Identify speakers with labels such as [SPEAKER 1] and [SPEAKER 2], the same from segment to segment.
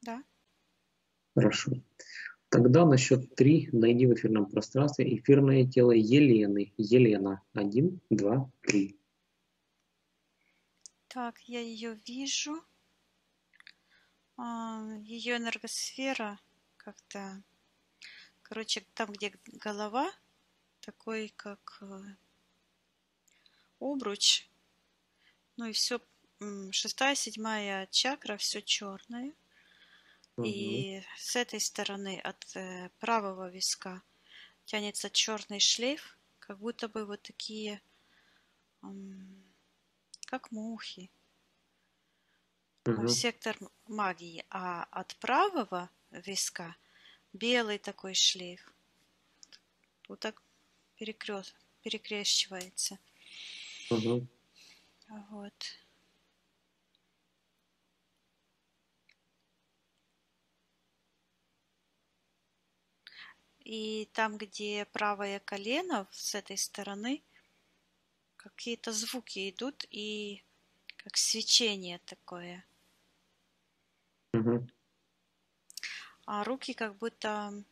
[SPEAKER 1] Да.
[SPEAKER 2] Хорошо. Тогда на счет 3 найди в эфирном пространстве эфирное тело Елены. Елена. 1, 2, 3.
[SPEAKER 1] Так, я ее вижу. Ее энергосфера как-то, короче, там, где голова, такой как обруч. Ну и все, 6-я, 7-я чакра, все черное.
[SPEAKER 2] Угу.
[SPEAKER 1] И с этой стороны от правого виска тянется черный шлейф, как будто бы вот такие, как мухи,
[SPEAKER 2] Угу.
[SPEAKER 1] сектор магии. А от правого виска белый такой шлейф. Вот так перекрещивается.
[SPEAKER 2] Угу.
[SPEAKER 1] Вот. И там, где правое колено, с этой стороны, какие-то звуки идут, и как свечение такое.
[SPEAKER 2] Угу.
[SPEAKER 1] А руки как будто,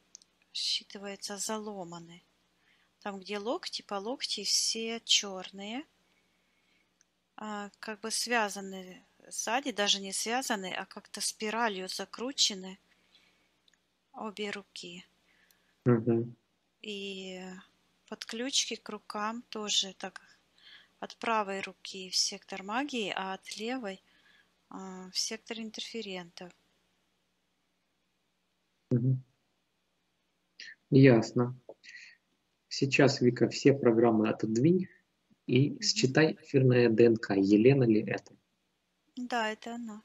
[SPEAKER 1] считывается, заломаны. Там, где локти, по локти все черные, как бы связаны сзади, даже не связаны, а как-то спиралью закручены обе руки.
[SPEAKER 2] Угу.
[SPEAKER 1] И подключки к рукам тоже так от правой руки в сектор магии, а от левой в сектор интерферентов.
[SPEAKER 2] Угу. Ясно. Сейчас, Вика, все программы отодвинь и
[SPEAKER 1] Мгм.
[SPEAKER 2] считай эфирное ДНК. Елена ли это?
[SPEAKER 1] Да, это она.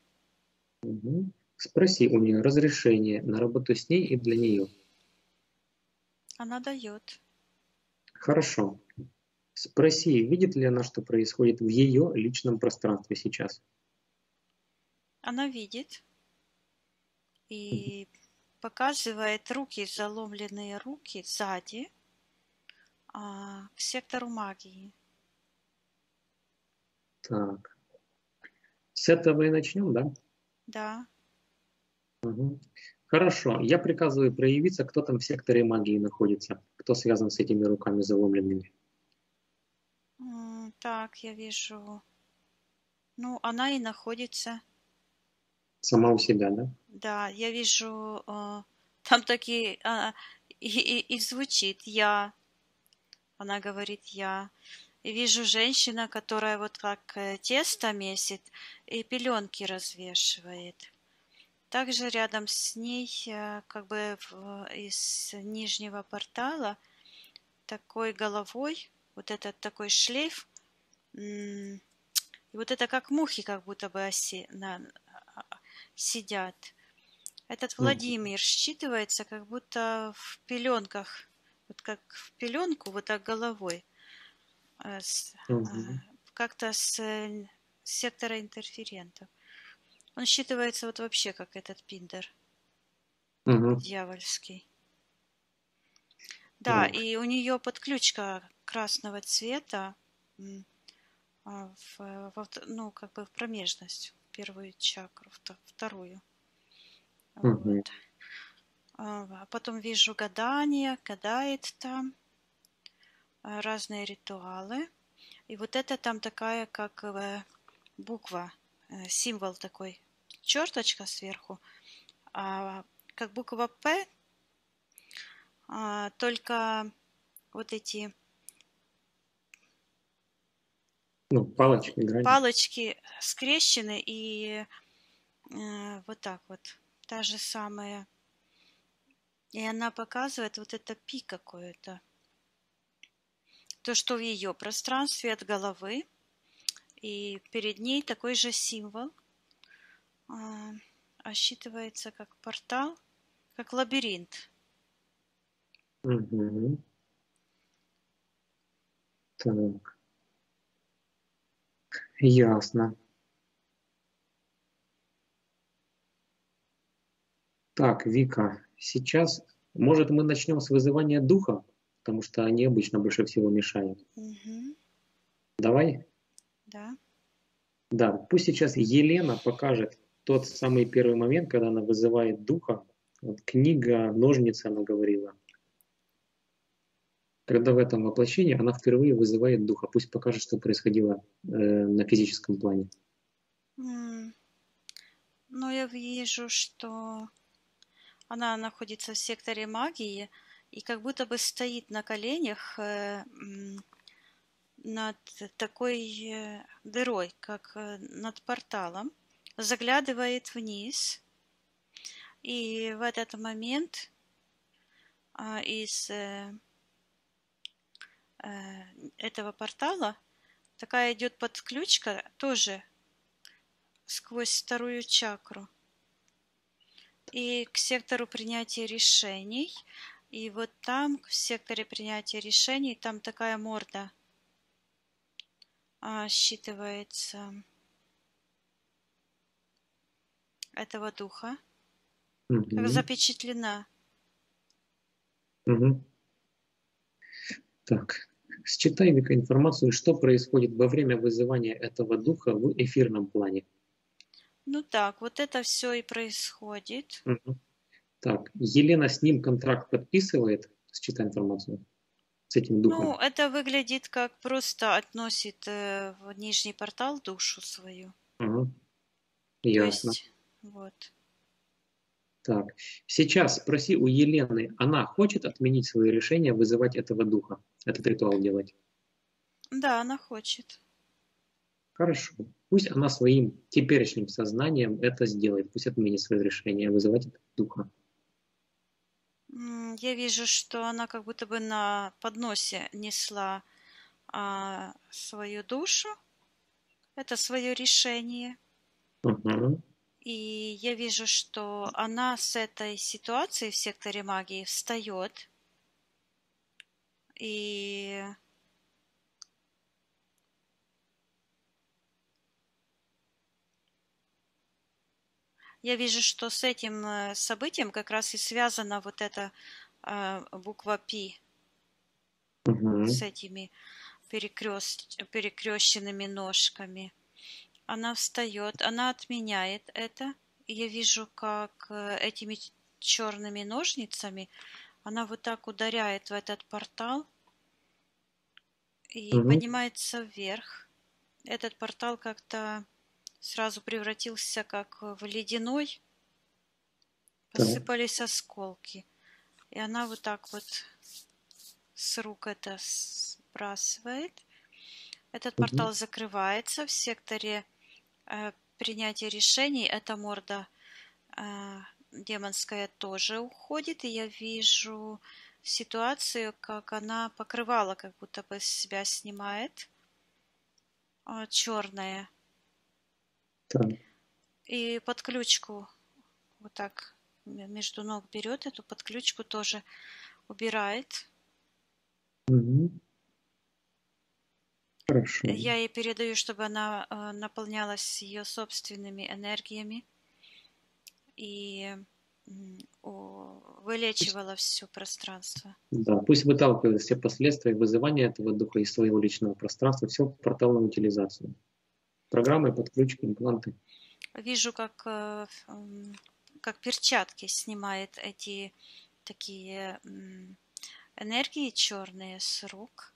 [SPEAKER 2] Угу. Спроси у нее разрешение на работу с ней и для нее.
[SPEAKER 1] Она дает.
[SPEAKER 2] Хорошо. Спроси, видит ли она, что происходит в ее личном пространстве сейчас.
[SPEAKER 1] Она видит и показывает руки, заломленные руки сзади, к сектору магии.
[SPEAKER 2] Так. С этого и начнем, да?
[SPEAKER 1] Да.
[SPEAKER 2] Угу. Хорошо. Я приказываю проявиться, кто там в секторе магии находится, кто связан с этими руками заломленными.
[SPEAKER 1] Так, я вижу. Ну, она и находится.
[SPEAKER 2] Сама у себя, да?
[SPEAKER 1] Да, я вижу, там такие, и звучит я. Она говорит я. И вижу женщина, которая вот как тесто месит и пеленки развешивает. Также рядом с ней, как бы из нижнего портала, такой головой, вот этот такой шлейф, и вот это как мухи, как будто бы сидят. Этот
[SPEAKER 2] Угу.
[SPEAKER 1] Владимир считывается, как будто в пеленках, вот как в пеленку, вот так головой,
[SPEAKER 2] Угу.
[SPEAKER 1] как-то с сектора интерферентов. Он считывается вот вообще как этот пиндер
[SPEAKER 2] Угу.
[SPEAKER 1] дьявольский. Да,
[SPEAKER 2] Так.
[SPEAKER 1] и у нее подключка красного цвета ну, как бы в промежность, в первую чакру, вторую.
[SPEAKER 2] Угу.
[SPEAKER 1] Вот. Потом вижу гадание, гадает там, разные ритуалы. И вот это там такая, как буква, символ такой, черточка сверху, как буква П, только вот эти
[SPEAKER 2] Ну, палочки, грани.
[SPEAKER 1] палочки скрещены и вот так вот, та же самая. И она показывает вот это пи какое-то. То, что в ее пространстве от головы, и перед ней такой же символ, считывается как портал, как лабиринт.
[SPEAKER 2] Угу. Так. Ясно. Так, Вика, сейчас, может, мы начнем с вызывания духа, потому что они обычно больше всего мешают.
[SPEAKER 1] Угу,
[SPEAKER 2] Давай?
[SPEAKER 1] да.
[SPEAKER 2] Да, пусть сейчас Елена покажет тот самый первый момент, когда она вызывает духа. Вот книга, ножницы, она говорила. Когда в этом воплощении она впервые вызывает духа. Пусть покажет, что происходило на физическом плане.
[SPEAKER 1] Но я вижу, что она находится в секторе магии и как будто бы стоит на коленях над такой дырой, как над порталом, заглядывает вниз. И в этот момент из этого портала такая идет подключка тоже сквозь вторую чакру и к сектору принятия решений. И вот там, в секторе принятия решений, там такая морда считывается этого духа, как запечатлена.
[SPEAKER 2] Так, считай-ка информацию, что происходит во время вызывания этого духа в эфирном плане.
[SPEAKER 1] Ну так, вот это все и происходит.
[SPEAKER 2] Так, Елена с ним контракт подписывает, считай информацию, с этим духом.
[SPEAKER 1] Ну, это выглядит как просто относит в нижний портал душу свою.
[SPEAKER 2] Ясно.
[SPEAKER 1] То есть, вот.
[SPEAKER 2] Так, сейчас спроси у Елены, она хочет отменить свое решение вызывать этого духа, этот ритуал делать?
[SPEAKER 1] Да, она хочет.
[SPEAKER 2] Хорошо. Пусть она своим теперешним сознанием это сделает. Пусть отменит свое решение вызывать этого духа.
[SPEAKER 1] Я вижу, что она как будто бы на подносе несла свою душу. Это свое решение. И я вижу, что она с этой ситуацией в секторе магии встает. И я вижу, что с этим событием как раз и связана вот эта буква Пи с этими перекрещенными ножками. Она встает, она отменяет это. И я вижу, как этими черными ножницами она вот так ударяет в этот портал и поднимается вверх. Этот портал как-то сразу превратился как в ледяной. Посыпались осколки. И она вот так вот с рук это сбрасывает. Этот портал закрывается в секторе принятия решений. Эта морда демонская тоже уходит. И я вижу ситуацию, как она покрывало как будто бы с себя снимает. Черное. И подключку вот так между ног берет, эту подключку тоже убирает.
[SPEAKER 2] Хорошо.
[SPEAKER 1] Я ей передаю, чтобы она наполнялась ее собственными энергиями и вылечивала все пространство.
[SPEAKER 2] Да, пусть выталкивает все последствия вызывания этого духа из своего личного пространства, все в портал на утилизацию. Программы, подключки, импланты.
[SPEAKER 1] Вижу, как перчатки снимает эти такие энергии черные с рук.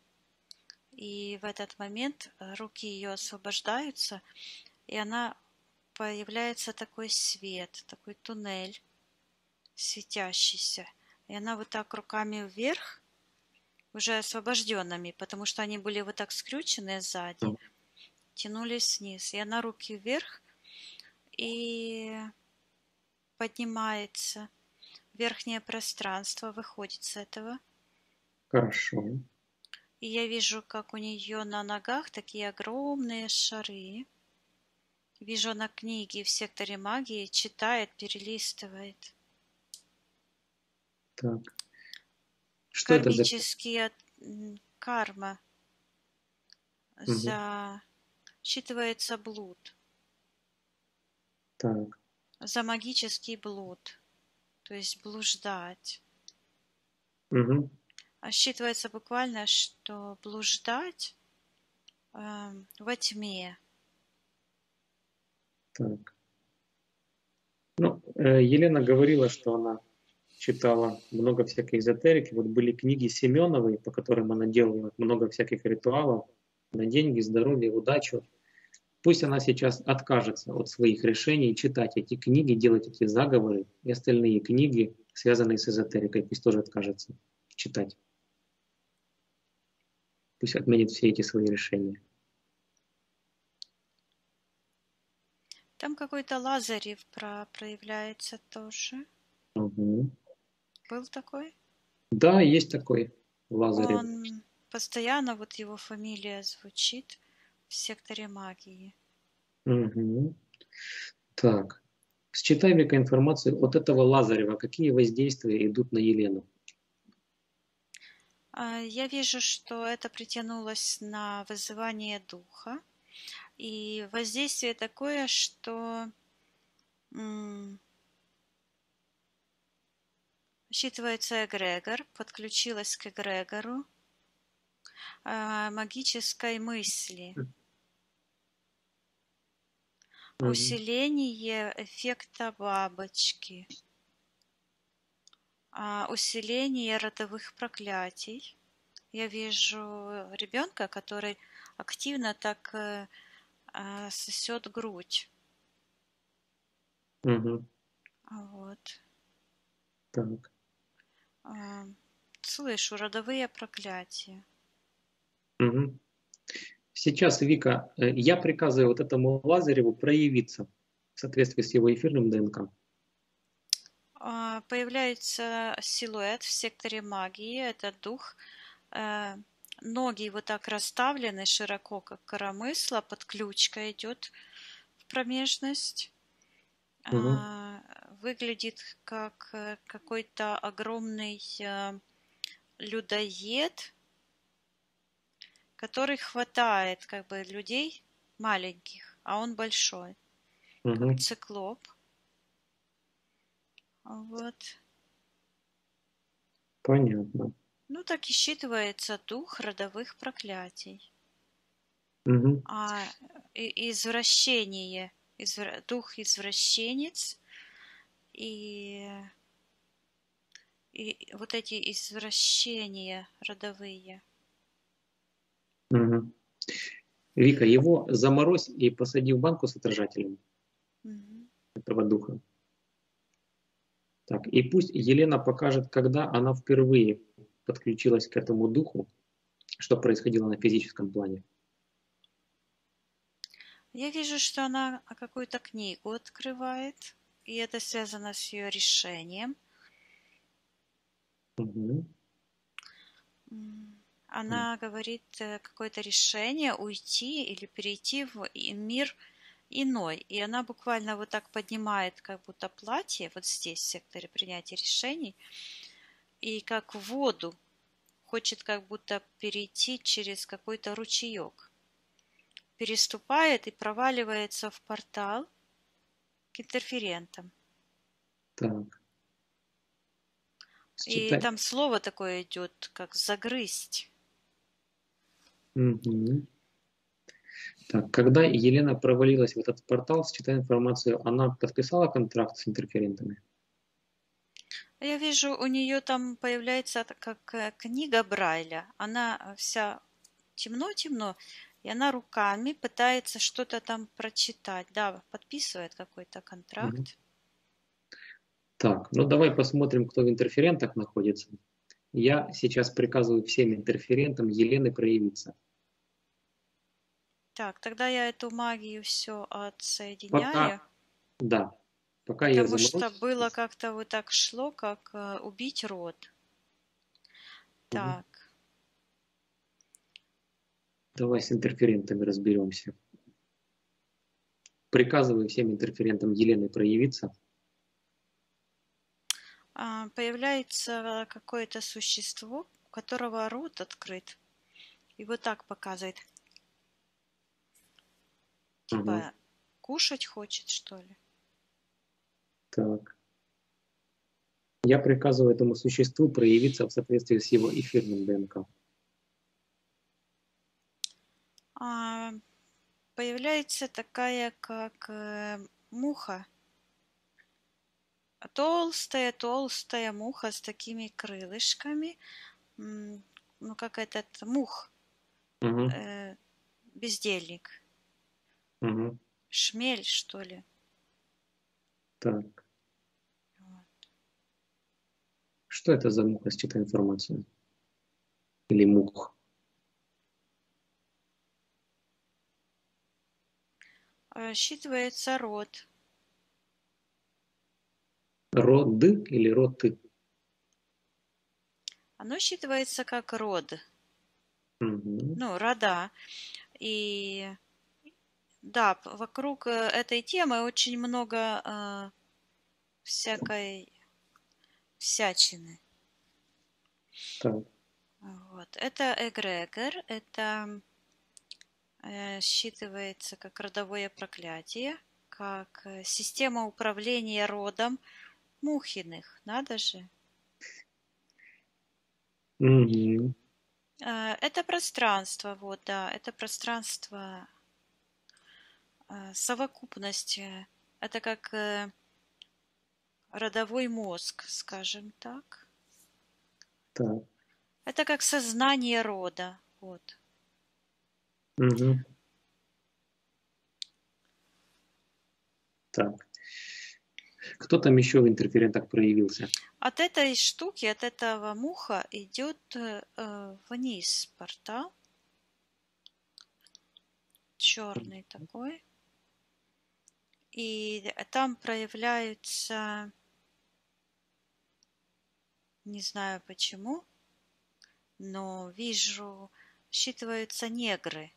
[SPEAKER 1] И в этот момент руки ее освобождаются, и она появляется такой свет, такой туннель светящийся. И она вот так руками вверх, уже освобожденными, потому что они были вот так скрюченные сзади, тянулись вниз. И она руки вверх и поднимается. Верхнее пространство выходит с этого.
[SPEAKER 2] Хорошо.
[SPEAKER 1] И я вижу, как у нее на ногах такие огромные шары. Вижу, она книги в секторе магии читает, перелистывает.
[SPEAKER 2] Так. Что это за...
[SPEAKER 1] Карма. Считывается блуд.
[SPEAKER 2] Так.
[SPEAKER 1] За магический блуд. То есть блуждать. А считывается буквально, что блуждать во тьме.
[SPEAKER 2] Так. Елена говорила, что она читала много всякой эзотерики. Вот были книги Семеновой, по которым она делала много всяких ритуалов на деньги, здоровье, удачу. Пусть она сейчас откажется от своих решений читать эти книги, делать эти заговоры и остальные книги, связанные с эзотерикой. Пусть тоже откажется читать. Пусть отменит все эти свои решения.
[SPEAKER 1] Там какой-то Лазарев проявляется тоже.
[SPEAKER 2] Угу.
[SPEAKER 1] Был такой?
[SPEAKER 2] Да, есть такой Лазарев.
[SPEAKER 1] Он постоянно, вот его фамилия звучит в секторе магии.
[SPEAKER 2] Угу. Так, считай, Вика, информацию от этого Лазарева. Какие воздействия идут на Елену?
[SPEAKER 1] Я вижу, что это притянулось на вызывание духа. И воздействие такое, что считывается эгрегор, подключилась к эгрегору магической мысли. Усиление эффекта бабочки. Усиление родовых проклятий. Я вижу ребенка, который активно так сосет грудь. Вот.
[SPEAKER 2] Так.
[SPEAKER 1] Слышу родовые проклятия.
[SPEAKER 2] Сейчас, Вика, я приказываю вот этому Лазареву проявиться в соответствии с его эфирным ДНК.
[SPEAKER 1] Появляется силуэт в секторе магии. Это дух. Ноги вот так расставлены широко, как коромысло. Под ключкой идет в промежность. Выглядит как какой-то огромный людоед, который хватает как бы людей маленьких, а он большой, как циклоп. Вот.
[SPEAKER 2] Понятно.
[SPEAKER 1] Ну, так и считывается дух родовых проклятий. Извращение, дух извращенец и вот эти извращения родовые.
[SPEAKER 2] Вика, его заморозь и посади в банку с отражателем этого духа. Так, и пусть Елена покажет, когда она впервые подключилась к этому духу, что происходило на физическом плане.
[SPEAKER 1] Я вижу, что она какую-то книгу открывает, и это связано с ее решением. Она говорит какое-то решение уйти или перейти в мир иной. И она буквально вот так поднимает как будто платье вот здесь, в секторе принятия решений, и как в воду хочет как будто перейти через какой-то ручеек. Переступает и проваливается в портал к интерферентам.
[SPEAKER 2] Так.
[SPEAKER 1] И там слово такое идет, как загрызть.
[SPEAKER 2] Так, когда Елена провалилась в этот портал, считай информацию, она подписала контракт с интерферентами?
[SPEAKER 1] Я вижу, у нее там появляется как книга Брайля. Она вся темно-темно, и она руками пытается что-то там прочитать. Да, подписывает какой-то контракт.
[SPEAKER 2] Так, ну давай посмотрим, кто в интерферентах находится. Я сейчас приказываю всем интерферентам Елены проявиться.
[SPEAKER 1] Так, тогда я эту магию все отсоединяю.
[SPEAKER 2] Пока
[SPEAKER 1] потому
[SPEAKER 2] я заморозь.
[SPEAKER 1] что было как-то вот так шло, как убить род. Так.
[SPEAKER 2] Давай с интерферентами разберемся. Приказываю всем интерферентам Елены проявиться.
[SPEAKER 1] Появляется какое-то существо, у которого рот открыт. И вот так показывает. Типа кушать хочет, что ли?
[SPEAKER 2] Так. Я приказываю этому существу проявиться в соответствии с его эфирным ДНК.
[SPEAKER 1] Появляется такая, как муха. толстая муха с такими крылышками. Ну, как этот мух,
[SPEAKER 2] Угу.
[SPEAKER 1] бездельник.
[SPEAKER 2] Угу.
[SPEAKER 1] Шмель, что ли.
[SPEAKER 2] Так.
[SPEAKER 1] Вот.
[SPEAKER 2] Что это за муха, считая информацию? Или мух?
[SPEAKER 1] Считывается род.
[SPEAKER 2] Род или род?
[SPEAKER 1] Оно считывается как род.
[SPEAKER 2] Угу.
[SPEAKER 1] Ну, рода. И да, вокруг этой темы очень много всякой всячины.
[SPEAKER 2] Так.
[SPEAKER 1] Вот. Это эгрегор, это считывается как родовое проклятие, как система управления родом Мухиных. Надо же.
[SPEAKER 2] Угу.
[SPEAKER 1] Это пространство, вот, да, это пространство совокупности. Это как родовой мозг, скажем так.
[SPEAKER 2] Так.
[SPEAKER 1] Это как сознание рода. Вот.
[SPEAKER 2] Угу. Так. Кто там еще в интерферентах проявился?
[SPEAKER 1] От этой штуки, от этого муха идет вниз портал. Черный такой. И там проявляются, не знаю почему, но вижу, считываются негры.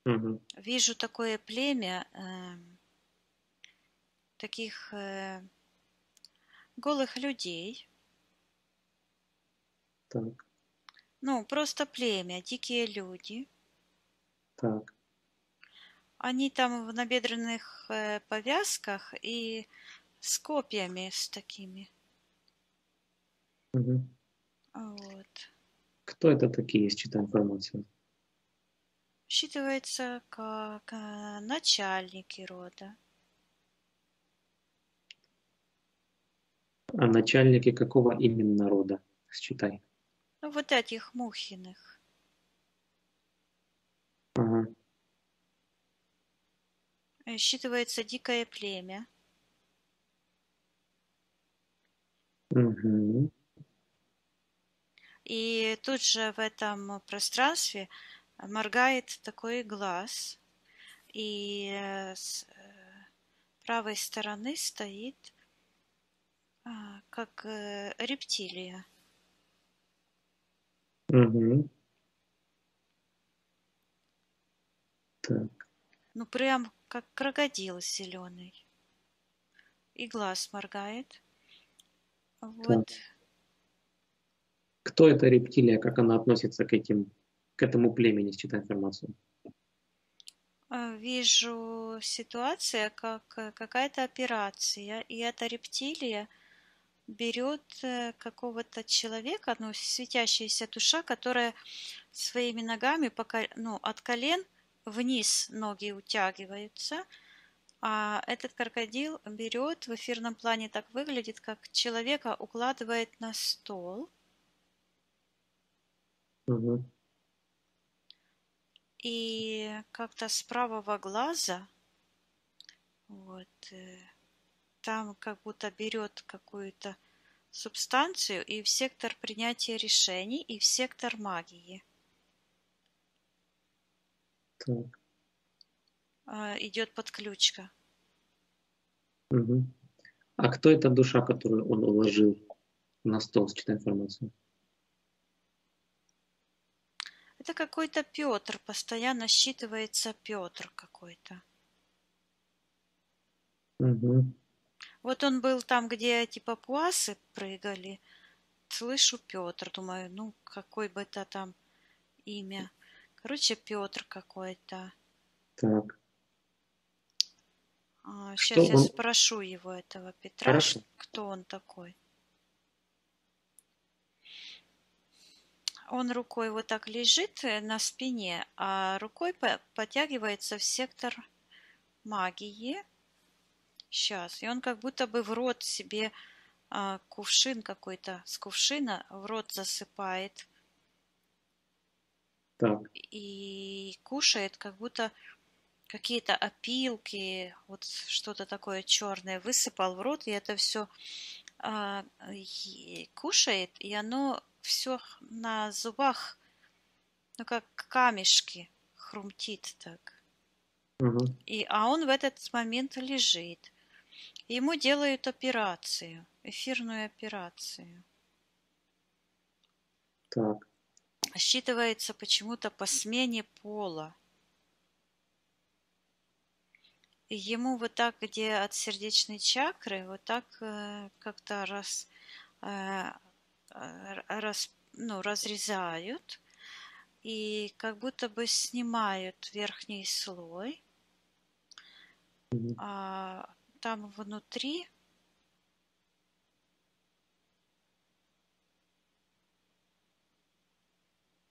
[SPEAKER 2] Угу.
[SPEAKER 1] Вижу такое племя таких голых людей.
[SPEAKER 2] Так.
[SPEAKER 1] Ну, просто племя, дикие люди.
[SPEAKER 2] Так.
[SPEAKER 1] Они там в набедренных повязках и с копьями с такими.
[SPEAKER 2] Угу.
[SPEAKER 1] Вот.
[SPEAKER 2] Кто это такие, считая информацию?
[SPEAKER 1] Считывается как начальники рода.
[SPEAKER 2] А начальники какого именно рода? Считай.
[SPEAKER 1] Ну, вот этих Мухиных.
[SPEAKER 2] Ага.
[SPEAKER 1] Считывается дикое племя.
[SPEAKER 2] Угу.
[SPEAKER 1] И тут же в этом пространстве моргает такой глаз. И с правой стороны стоит как рептилия.
[SPEAKER 2] Угу. Так.
[SPEAKER 1] Ну, прям как крокодил зеленый. И глаз моргает.
[SPEAKER 2] Так.
[SPEAKER 1] Вот.
[SPEAKER 2] Кто эта рептилия, как она относится к этому племени, считай информацию?
[SPEAKER 1] Вижу ситуация, как какая-то операция, и эта рептилия берет какого-то человека, ну, светящаяся душа, которая своими ногами ну, от колен вниз ноги утягиваются, а этот крокодил берет, в эфирном плане так выглядит, как человека укладывает на стол,
[SPEAKER 2] Угу.
[SPEAKER 1] и как-то с правого глаза вот там как будто берет какую-то субстанцию и в сектор принятия решений, и в сектор магии
[SPEAKER 2] Так.
[SPEAKER 1] идет подключка.
[SPEAKER 2] Угу. А кто эта душа, которую он уложил на стол, считай информацию?
[SPEAKER 1] Это какой-то Петр, постоянно считывается Петр какой-то.
[SPEAKER 2] Угу.
[SPEAKER 1] Вот он был там, где эти папуасы прыгали. Слышу Петр, думаю, ну какой бы это там имя. Короче, Петр какой-то.
[SPEAKER 2] Так. Что
[SPEAKER 1] Сейчас я
[SPEAKER 2] он...
[SPEAKER 1] спрошу его, этого Петра,
[SPEAKER 2] Хорошо.
[SPEAKER 1] кто он такой. Он рукой вот так лежит на спине, а рукой подтягивается в сектор магии Сейчас. И он как будто бы в рот себе кувшин какой-то, с кувшина в рот засыпает
[SPEAKER 2] Так.
[SPEAKER 1] и кушает, как будто какие-то опилки, вот что-то такое черное высыпал в рот, и это все кушает, и оно все на зубах, ну как камешки, хрумтит так.
[SPEAKER 2] Мгм.
[SPEAKER 1] А он в этот момент лежит. Ему делают операцию, эфирную операцию.
[SPEAKER 2] Так.
[SPEAKER 1] Считывается почему-то по смене пола. И ему вот так, где от сердечной чакры, вот так как-то э, разрезают и как будто бы снимают верхний слой,
[SPEAKER 2] Мгм.
[SPEAKER 1] а там внутри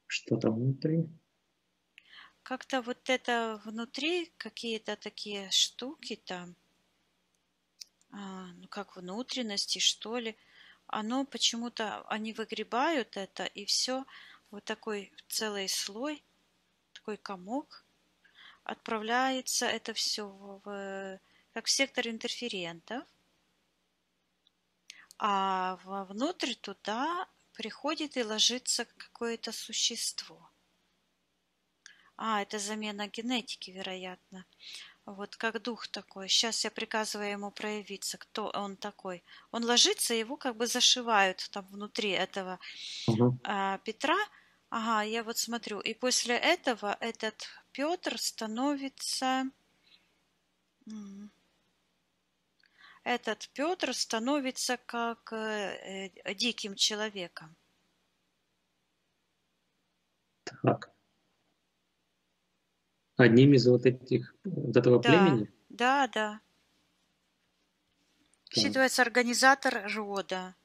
[SPEAKER 2] Что там внутри?
[SPEAKER 1] как-то вот это внутри какие-то такие штуки там, ну как внутренности, что ли, оно почему-то, они выгребают это, и все, вот такой целый слой, такой комок, отправляется это все как в сектор интерферентов, а вовнутрь туда приходит и ложится какое-то существо. Это замена генетики, вероятно. Вот как дух такой. Сейчас я приказываю ему проявиться, кто он такой. Он ложится, его как бы зашивают там внутри этого
[SPEAKER 2] Ага.
[SPEAKER 1] Петра. Ага, я вот смотрю. И после этого этот Петр становится... Этот Петр становится как диким человеком.
[SPEAKER 2] Так. Одним из вот этих, вот этого
[SPEAKER 1] Да,
[SPEAKER 2] племени?
[SPEAKER 1] да, да.
[SPEAKER 2] Так.
[SPEAKER 1] Считывается организатор рода.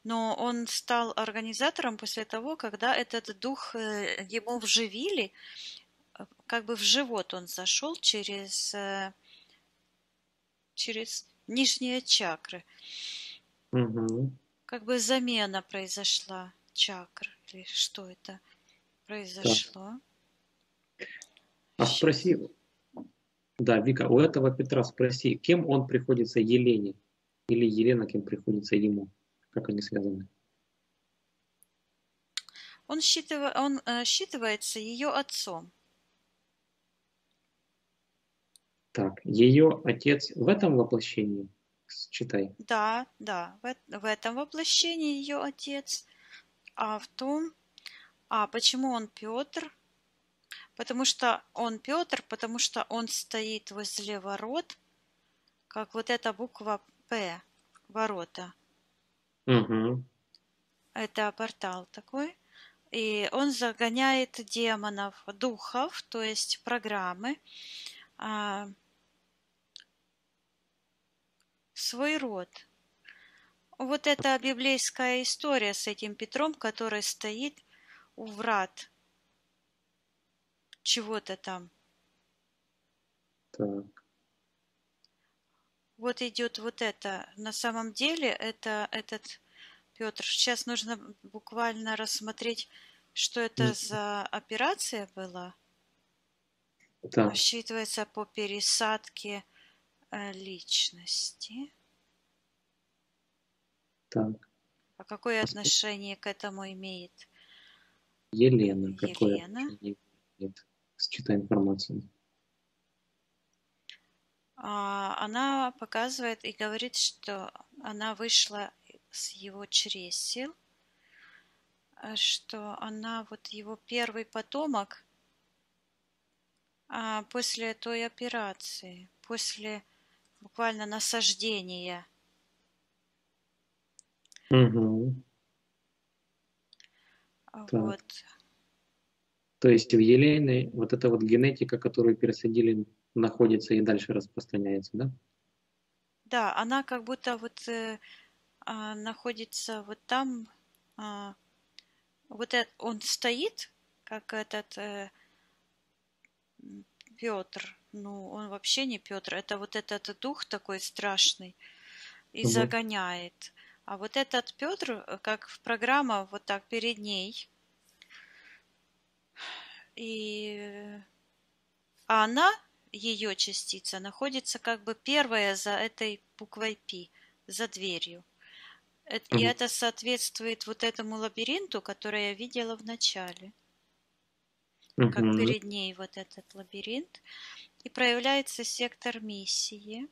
[SPEAKER 1] Но он стал организатором после того, когда этот дух ему вживили, как бы в живот он зашел через нижние чакры.
[SPEAKER 2] Угу.
[SPEAKER 1] Как бы замена произошла чакр. Или что это
[SPEAKER 2] Так.
[SPEAKER 1] произошло?
[SPEAKER 2] А
[SPEAKER 1] Сейчас.
[SPEAKER 2] спроси, да, Вика, у этого Петра спроси, кем он приходится Елене? Или Елена кем приходится ему? Как они связаны?
[SPEAKER 1] Он считывается ее отцом.
[SPEAKER 2] Так, ее отец в этом воплощении? Читай.
[SPEAKER 1] Да, да, в этом воплощении ее отец. А в том, почему он Петр? Потому что он Петр, потому что он стоит возле ворот, как вот эта буква П, ворота.
[SPEAKER 2] Угу.
[SPEAKER 1] Это портал такой. И он загоняет демонов, духов, то есть программы, в свой род. Вот эта библейская история с этим Петром, который стоит у врат чего-то там.
[SPEAKER 2] Так.
[SPEAKER 1] Вот идет вот это. На самом деле это этот Петр. Сейчас нужно буквально рассмотреть, что это за операция была.
[SPEAKER 2] Так,
[SPEAKER 1] Считывается по пересадке личности.
[SPEAKER 2] так.
[SPEAKER 1] А какое отношение к этому имеет
[SPEAKER 2] Елена, какое
[SPEAKER 1] Елена?
[SPEAKER 2] отношение имеет? Считай информацию.
[SPEAKER 1] Она показывает и говорит, что она вышла с его чресел, что она вот его первый потомок после той операции, после буквально насаждения.
[SPEAKER 2] Угу. Так.
[SPEAKER 1] Вот.
[SPEAKER 2] То есть в Елене вот эта вот генетика, которую пересадили, находится и дальше распространяется, да?
[SPEAKER 1] Да, она как будто вот находится вот там. Вот он стоит, как этот Петр, Ну, он вообще не Петр, это вот этот дух такой страшный и
[SPEAKER 2] Мгм.
[SPEAKER 1] загоняет. А вот этот Петр, как в программа вот так перед ней, и а она, ее частица, находится как бы первая за этой буквой Пи, за дверью. И
[SPEAKER 2] Мгм.
[SPEAKER 1] это соответствует вот этому лабиринту, который я видела в начале. Как
[SPEAKER 2] Мгм.
[SPEAKER 1] перед ней вот этот лабиринт. И проявляется сектор миссии.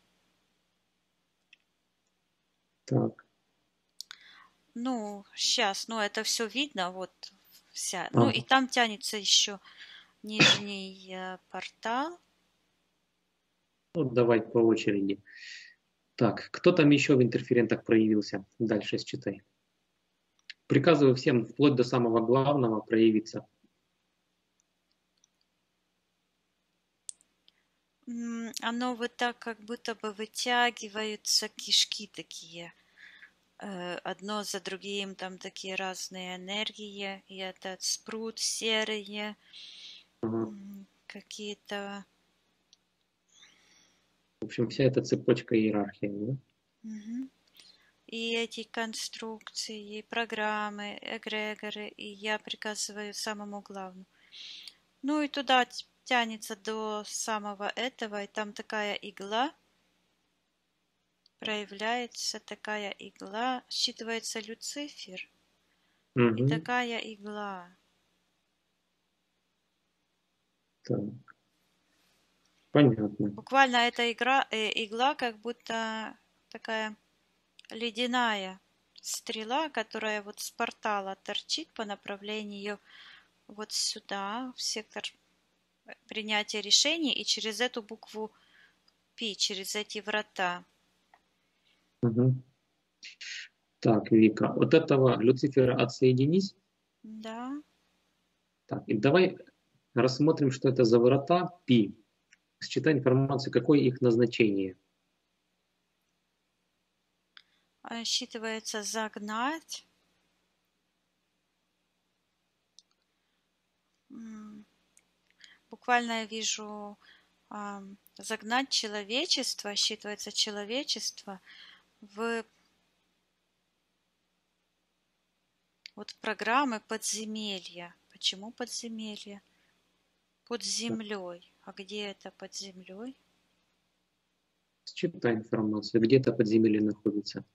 [SPEAKER 2] Так.
[SPEAKER 1] Ну, сейчас, ну, это все видно, вот вся. Ну, и
[SPEAKER 2] Ага.
[SPEAKER 1] там тянется еще нижний портал.
[SPEAKER 2] Ну, давай по очереди. Так, кто там еще в интерферентах проявился? Дальше считай. Приказываю всем, вплоть до самого главного, проявиться.
[SPEAKER 1] Оно вот так как будто бы вытягиваются кишки такие. Одно за другим там такие разные энергии. И этот спрут серые,
[SPEAKER 2] Ага.
[SPEAKER 1] какие-то.
[SPEAKER 2] В общем, вся эта цепочка иерархии. Да?
[SPEAKER 1] Мгм. И эти конструкции, и программы, эгрегоры, и я приказываю самому главному. Ну и туда тянется до самого этого, и там такая игла, проявляется такая игла, считывается Люцифер, и
[SPEAKER 2] Мгм.
[SPEAKER 1] такая игла.
[SPEAKER 2] Так, понятно.
[SPEAKER 1] Буквально эта игла как будто такая ледяная стрела, которая вот с портала торчит по направлению вот сюда, в сектор принятия решений, и через эту букву Пи, через эти врата.
[SPEAKER 2] Мгм. Так, Вика, от этого Люцифера отсоединись.
[SPEAKER 1] Да.
[SPEAKER 2] Так, и давай рассмотрим, что это за врата Пи. Считай информацию, какое их назначение.
[SPEAKER 1] Считывается загнать. Буквально я вижу загнать человечество, считывается человечество в вот программы подземелья. Почему подземелья? Под землей. А где это под землей?
[SPEAKER 2] Считай информацию, где это подземелье находится.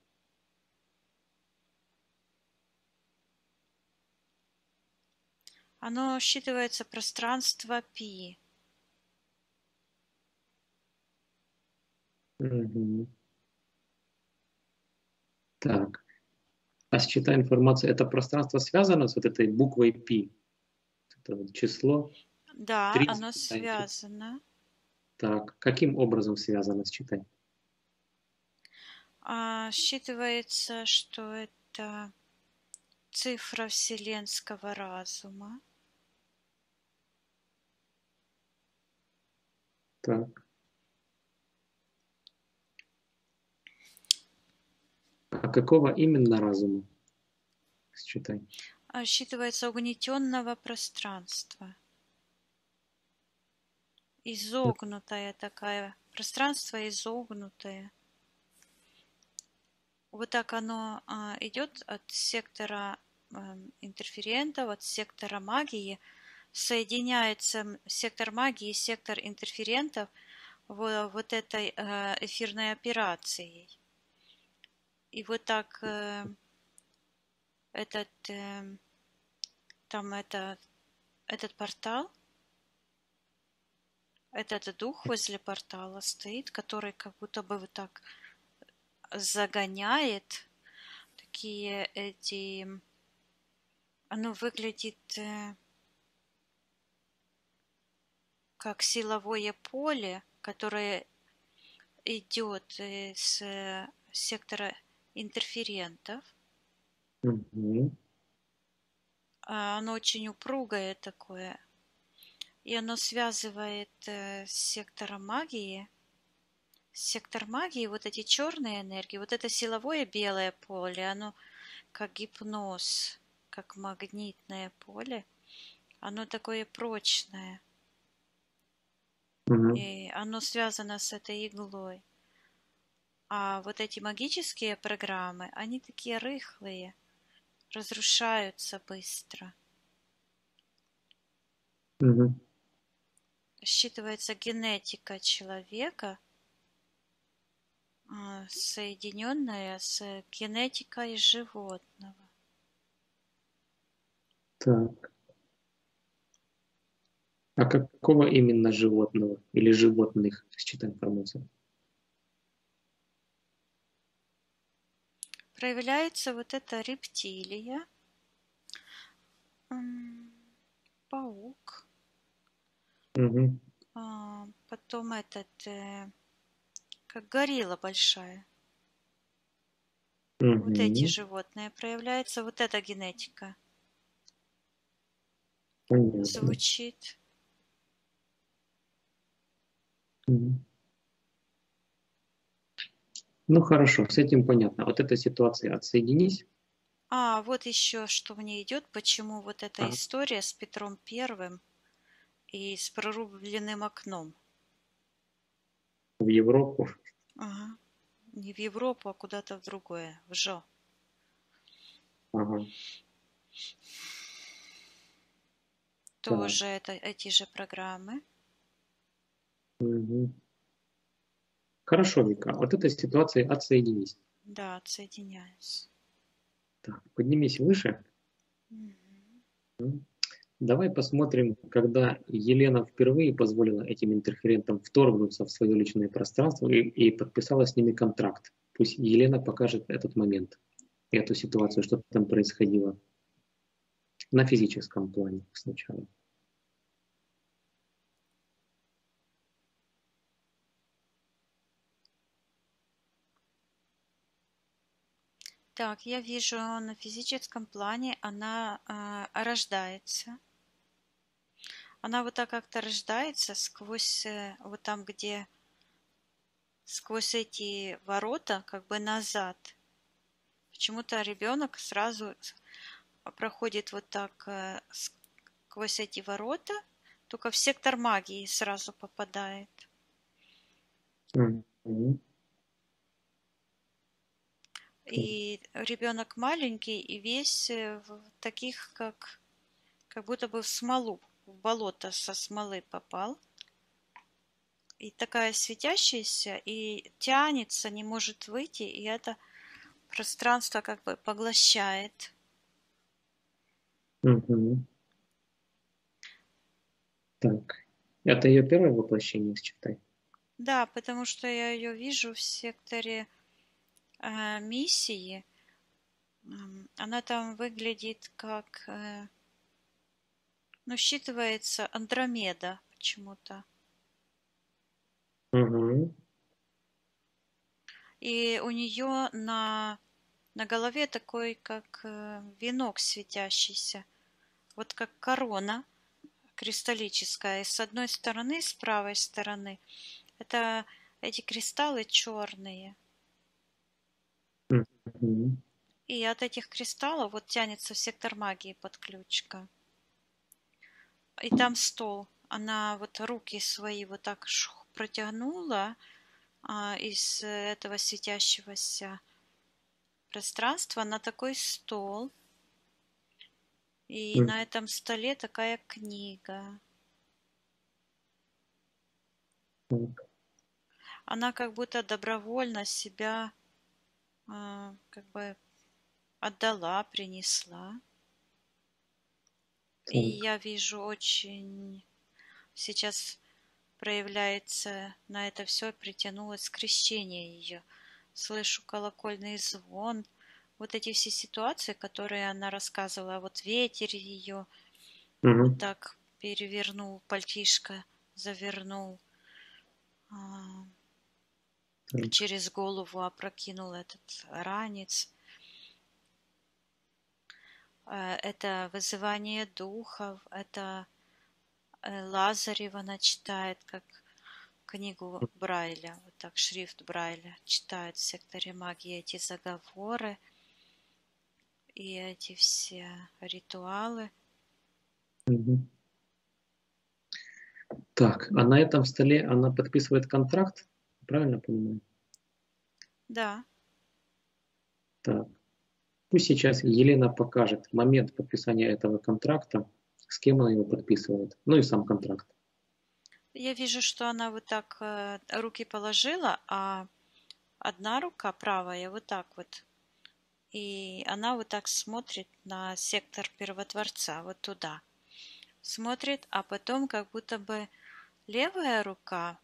[SPEAKER 1] Оно считывается пространство Пи.
[SPEAKER 2] Мгм. Так, а считай информацию, это пространство связано с вот этой буквой Пи? Это вот число
[SPEAKER 1] Да,
[SPEAKER 2] 30.
[SPEAKER 1] оно связано.
[SPEAKER 2] Так, каким образом связано, считай?
[SPEAKER 1] Считывается, что это цифра вселенского разума.
[SPEAKER 2] Так, а какого именно разума? Считай.
[SPEAKER 1] Считывается угнетенного пространства. Изогнутое такое. Пространство изогнутое. Вот так оно идет от сектора интерферентов, от сектора магии. Соединяется сектор магии и сектор интерферентов вот этой эфирной операцией. И вот так этот, там этот портал, этот дух возле портала стоит, который как будто бы вот так загоняет такие эти... Оно выглядит как силовое поле, которое идет с сектора интерферентов.
[SPEAKER 2] Мгм.
[SPEAKER 1] Оно очень упругое такое. И оно связывает сектор магии. Сектор магии, вот эти черные энергии, вот это силовое белое поле, оно как гипноз, как магнитное поле. Оно такое прочное.
[SPEAKER 2] Мгм.
[SPEAKER 1] и оно связано с этой иглой. А вот эти магические программы, они такие рыхлые, разрушаются быстро.
[SPEAKER 2] Мгм.
[SPEAKER 1] Считывается генетика человека, соединенная с генетикой животного.
[SPEAKER 2] Так. А какого именно животного или животных считаем информацию?
[SPEAKER 1] Проявляется вот эта рептилия, паук,
[SPEAKER 2] Мгм.
[SPEAKER 1] потом этот, как горилла большая. Вот эти
[SPEAKER 2] Мгм.
[SPEAKER 1] животные проявляются, вот эта генетика
[SPEAKER 2] Понятно.
[SPEAKER 1] звучит.
[SPEAKER 2] Мгм. Ну хорошо, с этим понятно. Вот эта ситуация отсоединись.
[SPEAKER 1] Вот еще что мне идет, почему вот эта
[SPEAKER 2] Ага.
[SPEAKER 1] история с Петром Первым и с прорубленным окном.
[SPEAKER 2] В Европу.
[SPEAKER 1] Ага. Не в Европу, а куда-то в другое, в Жо.
[SPEAKER 2] Ага. Так.
[SPEAKER 1] Тоже это эти же программы.
[SPEAKER 2] Мгм. Хорошо, Вика. Вот этой ситуации отсоединись.
[SPEAKER 1] Да, отсоединяюсь.
[SPEAKER 2] Так, поднимись выше.
[SPEAKER 1] Мгм.
[SPEAKER 2] Давай посмотрим, когда Елена впервые позволила этим интерферентам вторгнуться в свое личное пространство и подписала с ними контракт. Пусть Елена покажет этот момент, эту ситуацию, что там происходило на физическом плане сначала.
[SPEAKER 1] Так, я вижу на физическом плане она рождается. Она вот так как-то рождается сквозь вот там, где сквозь эти ворота, как бы назад. Почему-то ребенок сразу проходит вот так сквозь эти ворота, только в сектор магии сразу попадает.
[SPEAKER 2] Мгм.
[SPEAKER 1] И ребенок маленький и весь в таких, как будто бы в смолу, в болото со смолы попал. И такая светящаяся, и тянется, не может выйти, и это пространство как бы поглощает.
[SPEAKER 2] Мгм. Так, это ее первое воплощение, считай.
[SPEAKER 1] Да, потому что я ее вижу в секторе миссии. Она там выглядит как, ну, считывается Андромеда почему-то.
[SPEAKER 2] Мгм.
[SPEAKER 1] И у нее на голове такой, как венок светящийся, вот как корона кристаллическая. И с одной стороны, с правой стороны, это эти кристаллы черные.
[SPEAKER 2] Мгм.
[SPEAKER 1] И от этих кристаллов вот тянется в сектор магии подключка. И там стол. Она вот руки свои вот так протянула из этого светящегося пространства на такой стол. И на этом столе такая книга.
[SPEAKER 2] Так,
[SPEAKER 1] Она как будто добровольно себя как бы отдала, принесла. И
[SPEAKER 2] так.
[SPEAKER 1] я вижу очень сейчас проявляется на это все, притянулось крещение ее. Слышу колокольный звон. Вот эти все ситуации, которые она рассказывала, вот ветер ее вот
[SPEAKER 2] Мгм.
[SPEAKER 1] так перевернул, пальтишко завернул,
[SPEAKER 2] Так.
[SPEAKER 1] через голову опрокинул этот ранец. Это вызывание духов, это Лазарева она читает, как книгу Брайля, вот так шрифт Брайля читает в секторе магии эти заговоры и эти все ритуалы.
[SPEAKER 2] Мгм. Так, а на этом столе она подписывает контракт, правильно понимаю?
[SPEAKER 1] Да.
[SPEAKER 2] Так, пусть сейчас Елена покажет момент подписания этого контракта, с кем она его подписывает, ну и сам контракт.
[SPEAKER 1] Я вижу, что она вот так руки положила, а одна рука правая вот так вот. И она вот так смотрит на сектор Первотворца, вот туда. Смотрит, а потом как будто бы левая рука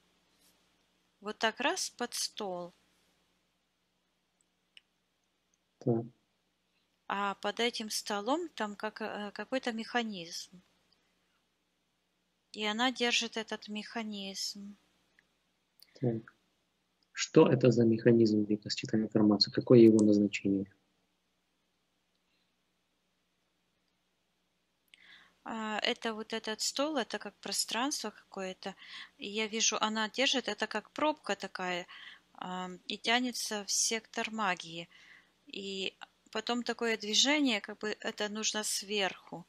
[SPEAKER 1] вот так раз под стол,
[SPEAKER 2] Так,
[SPEAKER 1] а под этим столом там какой-то механизм. И она держит этот механизм.
[SPEAKER 2] так. Что это за механизм, Вика, считаем информацию? Какое его назначение?
[SPEAKER 1] Это вот этот стол, это как пространство какое-то. И я вижу, она держит, это как пробка такая, и тянется в сектор магии. И потом такое движение, как бы это нужно сверху.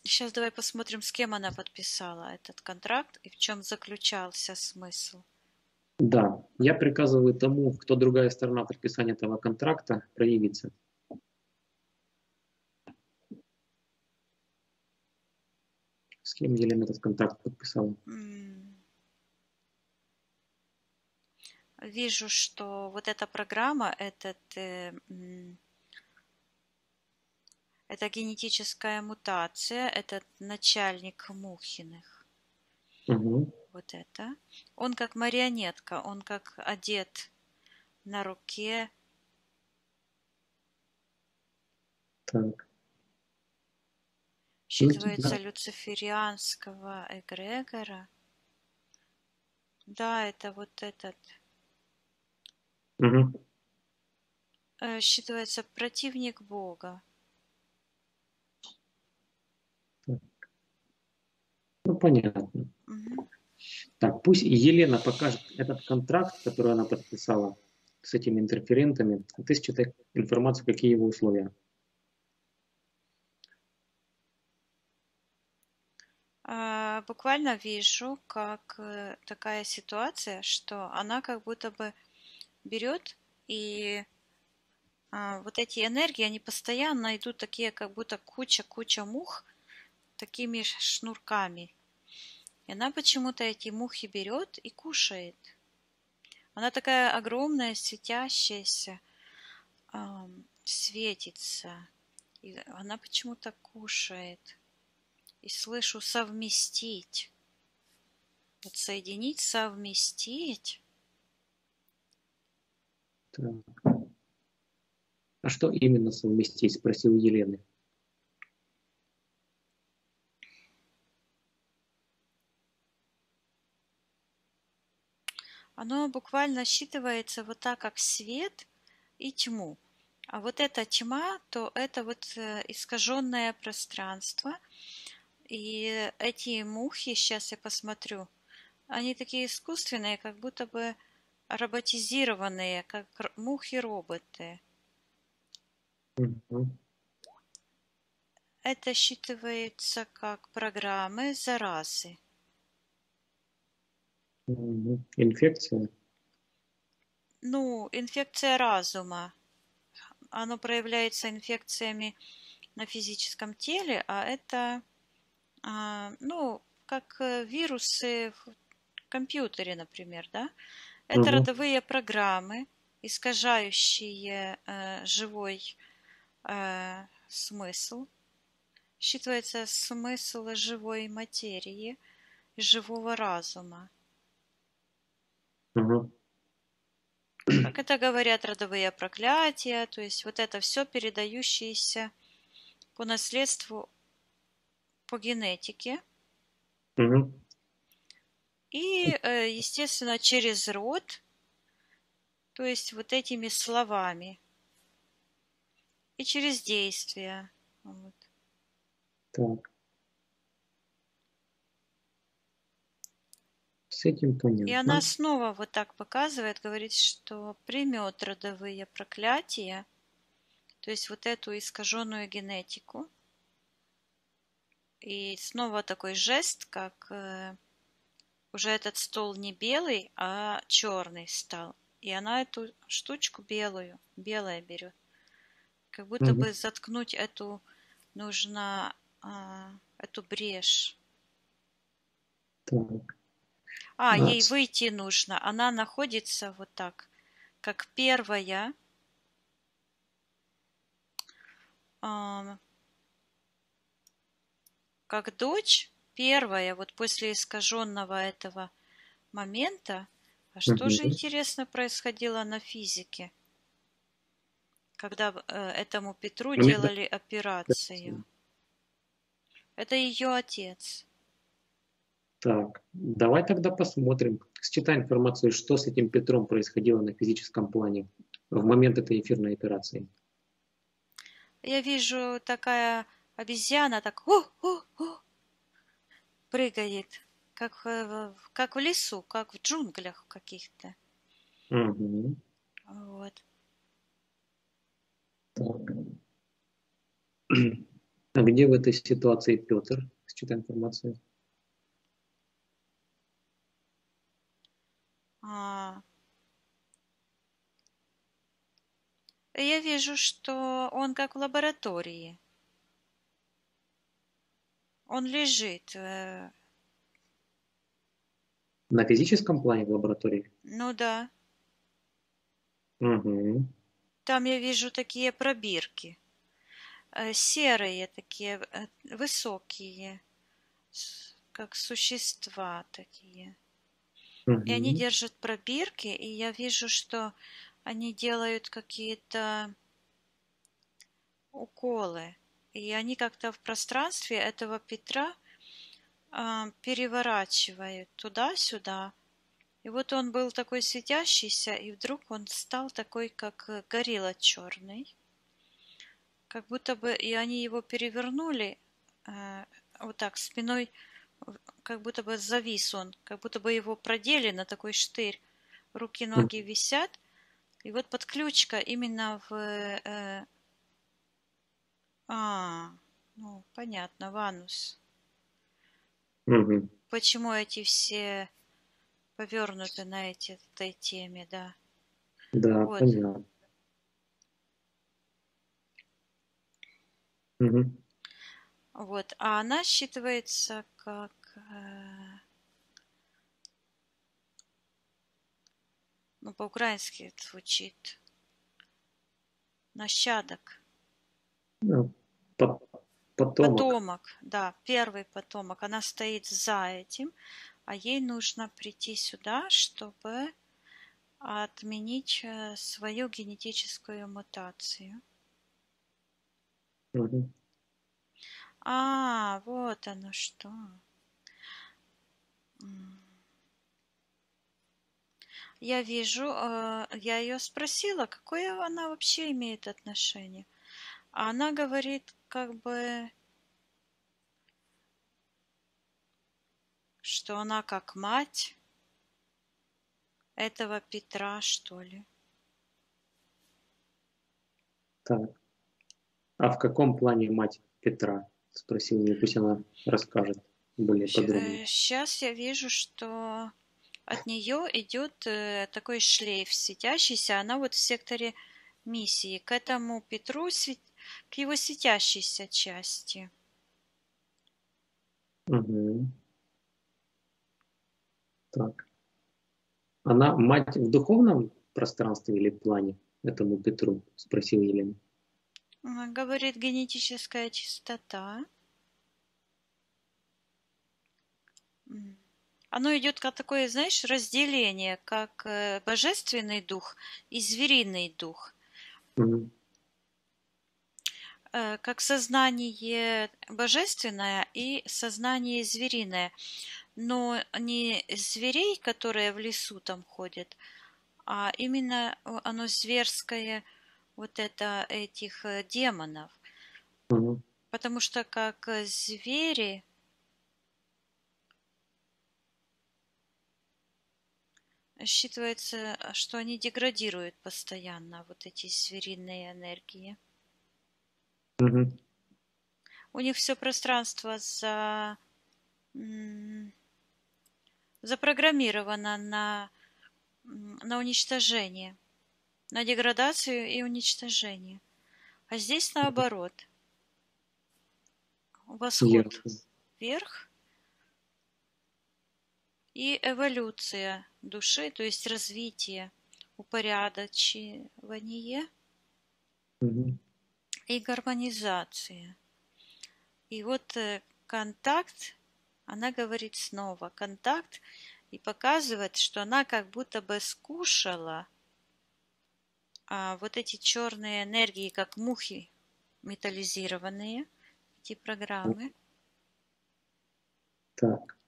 [SPEAKER 1] Сейчас давай посмотрим, с кем она подписала этот контракт и в чем заключался смысл.
[SPEAKER 2] Да, я приказываю тому, кто другая сторона подписания этого контракта, проявиться. С кем Елена этот контракт подписала?
[SPEAKER 1] Вижу, что вот эта программа, это генетическая мутация, это начальник Мухиных.
[SPEAKER 2] Угу.
[SPEAKER 1] Вот это. Он как марионетка, он как одет на руке.
[SPEAKER 2] Так. Ну,
[SPEAKER 1] Считывается
[SPEAKER 2] да.
[SPEAKER 1] люциферианского эгрегора. Да, это вот этот.
[SPEAKER 2] Угу.
[SPEAKER 1] Считывается противник Бога.
[SPEAKER 2] Так. Ну, понятно.
[SPEAKER 1] Угу.
[SPEAKER 2] Так, пусть Елена покажет этот контракт, который она подписала с этими интерферентами, а ты считай информацию, какие его условия.
[SPEAKER 1] Буквально вижу, как такая ситуация, что она как будто бы берет и вот эти энергии, они постоянно идут такие, как будто куча мух, такими шнурками. И она почему-то эти мухи берет и кушает. Она такая огромная, светящаяся, светится. И она почему-то кушает. И слышу совместить. Вот соединить, совместить.
[SPEAKER 2] Так. А что именно совместить, спросил Елены.
[SPEAKER 1] Оно буквально считывается вот так, как свет и тьму. А вот эта тьма, то это вот искаженное пространство. И эти мухи, сейчас я посмотрю, они такие искусственные, как будто бы роботизированные, как мухи-роботы.
[SPEAKER 2] Угу.
[SPEAKER 1] Это считывается как программы заразы.
[SPEAKER 2] Угу. Инфекция.
[SPEAKER 1] Ну, инфекция разума. Оно проявляется инфекциями на физическом теле, а это, ну, как вирусы в компьютере, например, да? Это
[SPEAKER 2] Угу.
[SPEAKER 1] родовые программы, искажающие живой смысл. Считывается смысл живой материи, живого разума.
[SPEAKER 2] Угу.
[SPEAKER 1] Как это говорят, родовые проклятия, то есть вот это все передающееся по наследству, по генетике.
[SPEAKER 2] Угу.
[SPEAKER 1] И, естественно, через род, то есть вот этими словами. И через действия. Вот.
[SPEAKER 2] Так. С этим
[SPEAKER 1] И она
[SPEAKER 2] понятно.
[SPEAKER 1] снова вот так показывает, говорит, что примет родовые проклятия, то есть вот эту искаженную генетику, И снова такой жест, как уже этот стол не белый, а черный стал. И она эту штучку белая берет. Как будто
[SPEAKER 2] Мгм.
[SPEAKER 1] бы заткнуть нужно эту брешь.
[SPEAKER 2] Так.
[SPEAKER 1] Ей выйти нужно. Она находится вот так, как первая, как дочь, первая, вот после искаженного этого момента. А что же,
[SPEAKER 2] Мгм.
[SPEAKER 1] интересно, происходило на физике, когда этому Петру
[SPEAKER 2] Момент
[SPEAKER 1] делали операцию?
[SPEAKER 2] операции.
[SPEAKER 1] Это ее отец.
[SPEAKER 2] Так, давай тогда посмотрим. Считай информацию, что с этим Петром происходило на физическом плане в момент этой эфирной операции.
[SPEAKER 1] Я вижу, такая обезьяна так прыгает, как в лесу, как в джунглях каких-то.
[SPEAKER 2] Мгм.
[SPEAKER 1] Вот.
[SPEAKER 2] Так. А где в этой ситуации Петр? Считай информацию.
[SPEAKER 1] А, я вижу, что он как в лаборатории. Он лежит.
[SPEAKER 2] На физическом плане в лаборатории?
[SPEAKER 1] Ну да.
[SPEAKER 2] Угу.
[SPEAKER 1] Там я вижу такие пробирки. Серые такие, высокие, как существа такие. И они
[SPEAKER 2] Угу.
[SPEAKER 1] держат пробирки, и я вижу, что они делают какие-то уколы. И они как-то в пространстве этого Петра переворачивают туда-сюда. И вот он был такой светящийся, и вдруг он стал такой, как горилла черный. Как будто бы и они его перевернули вот так спиной, как будто бы завис он, как будто бы его продели на такой штырь. Руки-ноги висят, и вот подключка именно ну, понятно, в анус.
[SPEAKER 2] Угу.
[SPEAKER 1] Почему эти все повернуты на этой теме, да.
[SPEAKER 2] Да,
[SPEAKER 1] Вот,
[SPEAKER 2] понятно. Угу.
[SPEAKER 1] вот. А она считывается как, ну, по-украински это звучит, нащадок.
[SPEAKER 2] Ну, потомок.
[SPEAKER 1] Потомок, да, первый потомок. Она стоит за этим, а ей нужно прийти сюда, чтобы отменить свою генетическую мутацию.
[SPEAKER 2] Угу.
[SPEAKER 1] Вот оно что. Я вижу, я ее спросила, какое она вообще имеет отношение. А она говорит, как бы, что она как мать этого Петра, что ли.
[SPEAKER 2] Так. А в каком плане мать Петра? Спросил ее, пусть она расскажет более подробно.
[SPEAKER 1] Сейчас я вижу, что от нее идет такой шлейф светящийся. Она вот в секторе миссии к этому Петру, к его светящейся части.
[SPEAKER 2] Угу. Так. Она мать в духовном пространстве или плане этому Петру? Спросил Елена.
[SPEAKER 1] Говорит, генетическая чистота. Оно идет как такое, знаешь, разделение, как божественный дух и звериный дух.
[SPEAKER 2] Угу.
[SPEAKER 1] Как сознание божественное и сознание звериное. Но не зверей, которые в лесу там ходят, а именно оно зверское, вот это этих демонов.
[SPEAKER 2] Угу.
[SPEAKER 1] Потому что как звери, считывается, что они деградируют постоянно, вот эти звериные энергии.
[SPEAKER 2] Угу.
[SPEAKER 1] у них все пространство запрограммировано на уничтожение, на деградацию и уничтожение. А здесь наоборот. Восход
[SPEAKER 2] Ясно.
[SPEAKER 1] вверх и эволюция души, то есть развитие, упорядочивание
[SPEAKER 2] Мгм.
[SPEAKER 1] и гармонизация. И вот контакт, она говорит снова контакт и показывает, что она как будто бы скушала вот эти черные энергии, как мухи металлизированные, эти программы.
[SPEAKER 2] Так.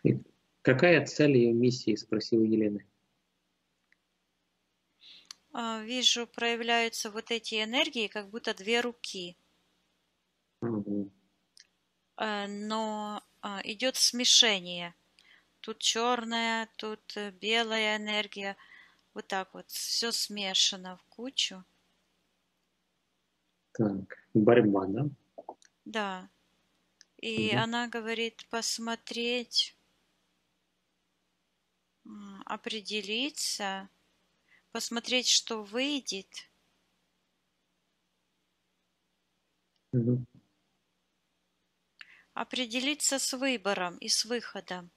[SPEAKER 2] И какая цель ее миссии, спросил Елены.
[SPEAKER 1] Вижу, проявляются вот эти энергии, как будто две руки.
[SPEAKER 2] Мгм.
[SPEAKER 1] Но идет смешение. Тут черная, тут белая энергия. Вот так вот, все смешано в кучу.
[SPEAKER 2] Так, борьба, да?
[SPEAKER 1] Да. И
[SPEAKER 2] Мгм.
[SPEAKER 1] она говорит посмотреть, определиться, посмотреть, что выйдет.
[SPEAKER 2] Мгм.
[SPEAKER 1] Определиться с выбором и с выходом.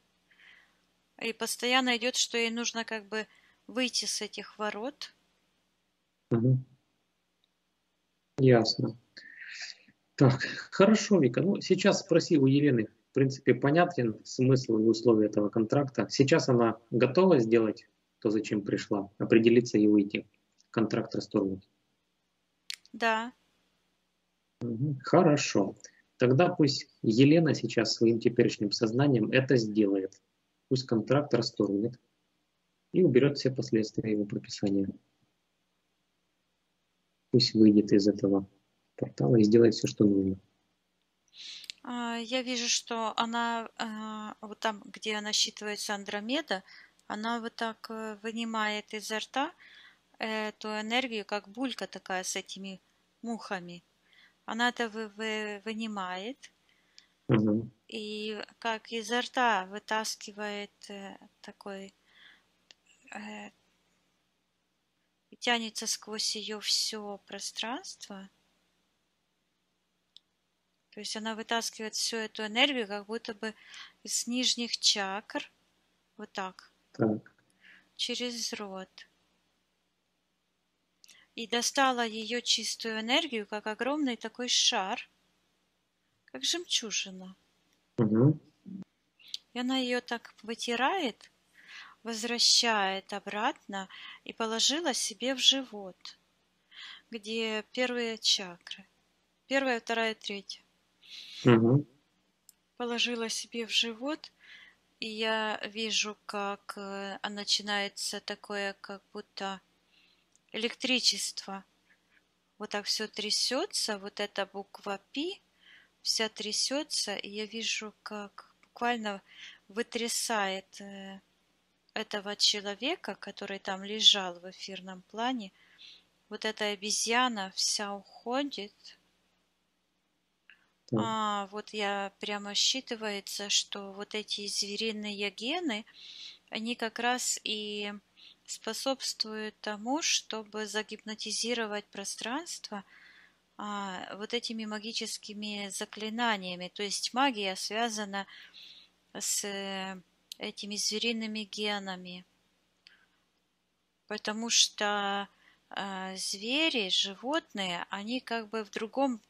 [SPEAKER 1] И постоянно идет, что ей нужно как бы выйти с этих ворот.
[SPEAKER 2] Мгм. Ясно. Так, хорошо, Вика. Ну, сейчас спроси у Елены. В принципе, понятен смысл и условия этого контракта. Сейчас она готова сделать то, зачем пришла, определиться и уйти, контракт расторгнуть.
[SPEAKER 1] Да.
[SPEAKER 2] Мгм. Хорошо. Тогда пусть Елена сейчас своим теперешним сознанием это сделает. Пусть контракт расторгнет и уберет все последствия его прописания. Пусть выйдет из этого портала и сделает все, что нужно.
[SPEAKER 1] Я вижу, что она вот там, где она считывается Андромеда, она вот так вынимает изо рта эту энергию, как булька такая с этими мухами. Она это вынимает
[SPEAKER 2] Мгм.
[SPEAKER 1] и как изо рта вытаскивает такой, э, и тянется сквозь ее все пространство. То есть она вытаскивает всю эту энергию, как будто бы из нижних чакр, вот так,
[SPEAKER 2] Так,
[SPEAKER 1] через рот. И достала ее чистую энергию, как огромный такой шар, как жемчужина.
[SPEAKER 2] мгм.
[SPEAKER 1] И она ее так вытирает, возвращает обратно и положила себе в живот, где первые чакры. Первая, вторая, третья.
[SPEAKER 2] Мгм.
[SPEAKER 1] Положила себе в живот, и я вижу, как начинается такое, как будто электричество. Вот так все трясется, вот эта буква Пи вся трясется, и я вижу, как буквально вытрясает этого человека, который там лежал в эфирном плане. Вот эта обезьяна вся уходит.
[SPEAKER 2] Так,
[SPEAKER 1] Вот я прямо считывается, что вот эти звериные гены, они как раз и способствуют тому, чтобы загипнотизировать пространство вот этими магическими заклинаниями. То есть магия связана с этими звериными генами, потому что звери, животные, они как бы в другом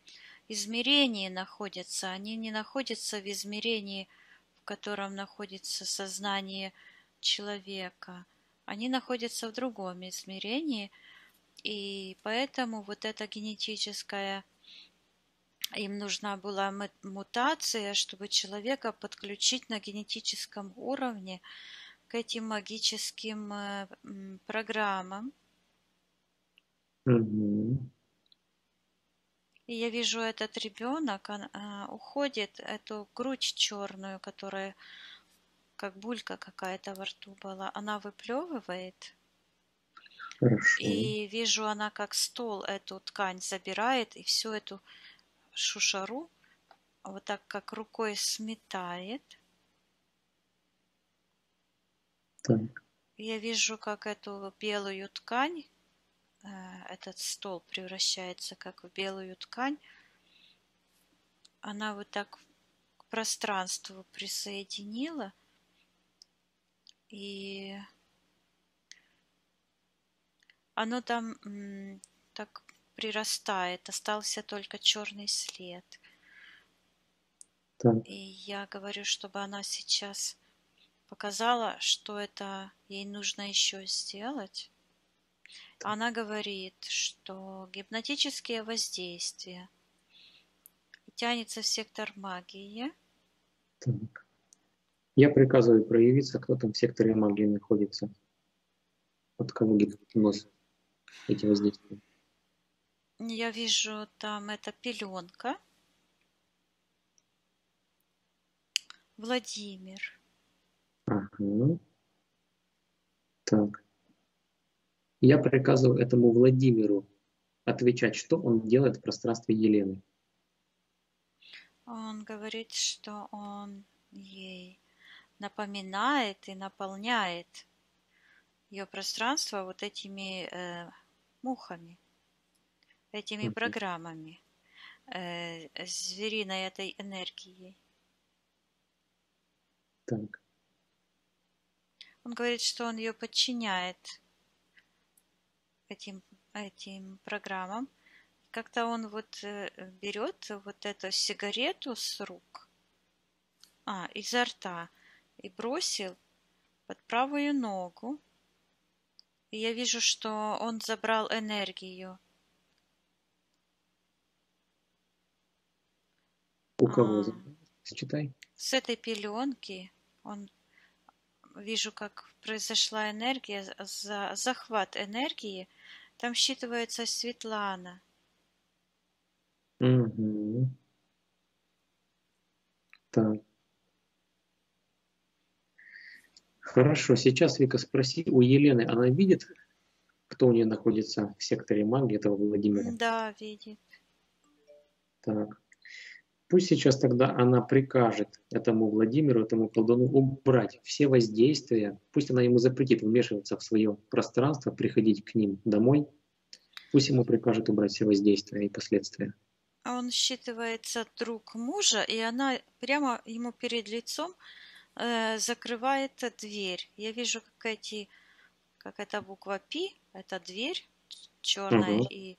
[SPEAKER 1] измерении находятся. Они не находятся в измерении, в котором находится сознание человека. Они находятся в другом измерении, и поэтому вот эта генетическая, им нужна была мутация, чтобы человека подключить на генетическом уровне к этим магическим программам.
[SPEAKER 2] мгм.
[SPEAKER 1] И я вижу, этот ребенок уходит, эту грудь черную, которая как булька какая-то во рту была, она выплевывает.
[SPEAKER 2] Хорошо.
[SPEAKER 1] И вижу, она как стол эту ткань забирает и всю эту шушару вот так как рукой сметает.
[SPEAKER 2] Так,
[SPEAKER 1] Я вижу, как эту белую ткань, этот стол превращается как в белую ткань. Она вот так к пространству присоединила. И оно там так прирастает. Остался только черный след.
[SPEAKER 2] так,
[SPEAKER 1] И я говорю, чтобы она сейчас показала, что это ей нужно еще сделать. Она говорит, что гипнотические воздействия тянется в сектор магии.
[SPEAKER 2] так. Я приказываю проявиться, кто там в секторе магии находится. От кого гипноз, эти воздействия.
[SPEAKER 1] Я вижу там эта пеленка. Владимир.
[SPEAKER 2] Ага. Так. Я приказываю этому Владимиру отвечать, что он делает в пространстве Елены.
[SPEAKER 1] Он говорит, что он ей напоминает и наполняет ее пространство вот этими мухами, этими
[SPEAKER 2] Мгм.
[SPEAKER 1] программами, звериной этой энергией.
[SPEAKER 2] Так.
[SPEAKER 1] Он говорит, что он ее подчиняет этим программам. Как-то он вот берет вот эту сигарету с рук, изо рта, и бросил под правую ногу. И я вижу, что он забрал энергию
[SPEAKER 2] У кого?
[SPEAKER 1] а,
[SPEAKER 2] Считай.
[SPEAKER 1] с этой пеленки. Он вижу, как произошла энергия, захват энергии. Там считывается Светлана.
[SPEAKER 2] Угу. Так. Хорошо. Сейчас, Вика, спроси у Елены, она видит, кто у нее находится в секторе магии этого Владимира?
[SPEAKER 1] Да, видит.
[SPEAKER 2] Так. Пусть сейчас тогда она прикажет этому Владимиру, этому колдуну убрать все воздействия. Пусть она ему запретит вмешиваться в свое пространство, приходить к ним домой. Пусть ему прикажет убрать все воздействия и последствия.
[SPEAKER 1] Он считывается друг мужа, и она прямо ему перед лицом закрывает дверь. Я вижу, как эта буква Пи, это дверь черная,
[SPEAKER 2] Ага.
[SPEAKER 1] и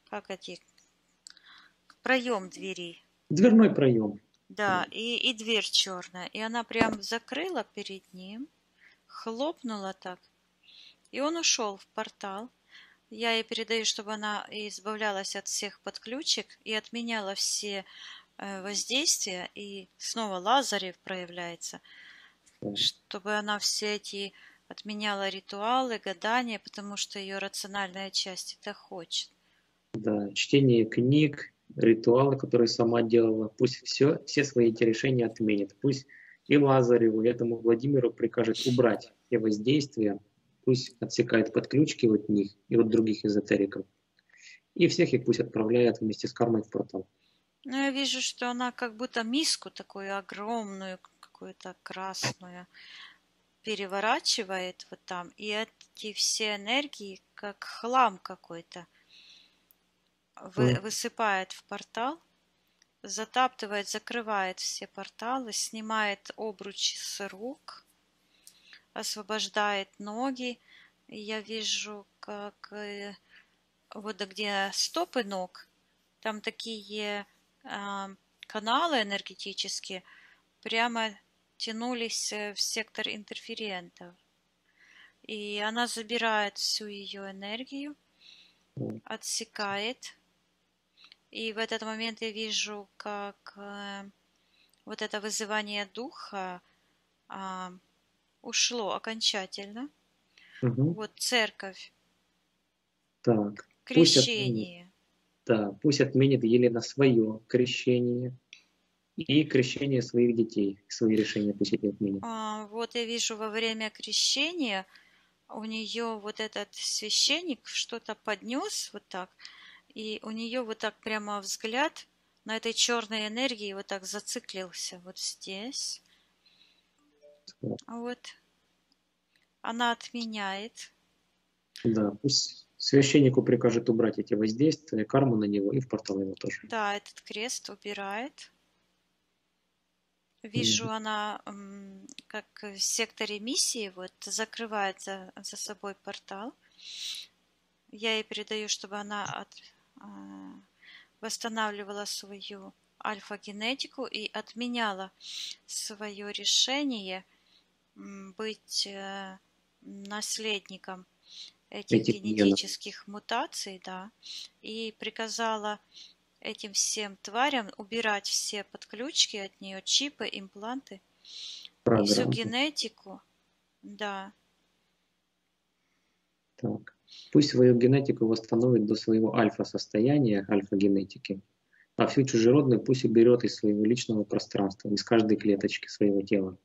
[SPEAKER 1] как эти, проем двери.
[SPEAKER 2] Дверной проем.
[SPEAKER 1] Да, и дверь черная. И она прям закрыла перед ним, хлопнула так, и он ушел в портал. Я ей передаю, чтобы она избавлялась от всех подключек и отменяла все воздействия, и снова Лазарев проявляется, чтобы она все эти отменяла ритуалы, гадания, потому что ее рациональная часть это хочет.
[SPEAKER 2] Да, чтение книг, ритуалы, которые сама делала. Пусть все свои эти решения отменит. Пусть и Лазареву, и этому Владимиру прикажет убрать все воздействия. Пусть отсекает подключки от них и от других эзотериков. И всех их пусть отправляет вместе с кармой в портал.
[SPEAKER 1] Но я вижу, что она как будто миску такую огромную, какую-то красную, переворачивает вот там, и эти все энергии, как хлам какой-то, высыпает в портал, затаптывает, закрывает все порталы, снимает обручи с рук, освобождает ноги. И я вижу, как вот где стопы ног, там такие каналы энергетические прямо тянулись в сектор интерферентов. И она забирает всю ее энергию, отсекает. И в этот момент я вижу, как вот это вызывание духа ушло окончательно.
[SPEAKER 2] Угу.
[SPEAKER 1] Вот церковь,
[SPEAKER 2] Так,
[SPEAKER 1] крещение.
[SPEAKER 2] пусть отменит Елена свое крещение и крещение своих детей. Свои решения пусть эти отменит.
[SPEAKER 1] Вот я вижу во время крещения у нее вот этот священник что-то поднес вот так, и у нее вот так прямо взгляд на этой черной энергии вот так зациклился вот здесь. Вот. Она отменяет.
[SPEAKER 2] Да, пусть священнику прикажет убрать эти воздействия, карму на него и в портал его тоже.
[SPEAKER 1] Да, этот крест убирает. Вижу, она как в секторе миссии вот закрывает за собой портал. Я ей передаю, чтобы она восстанавливала свою альфа-генетику и отменяла свое решение быть наследником этих генетических мутаций, да, и приказала этим всем тварям убирать все подключки от нее, чипы, импланты, и всю генетику, да.
[SPEAKER 2] Так. Пусть свою генетику восстановит до своего альфа-состояния, альфа-генетики, а всю чужеродную пусть уберет из своего личного пространства, из каждой клеточки своего тела.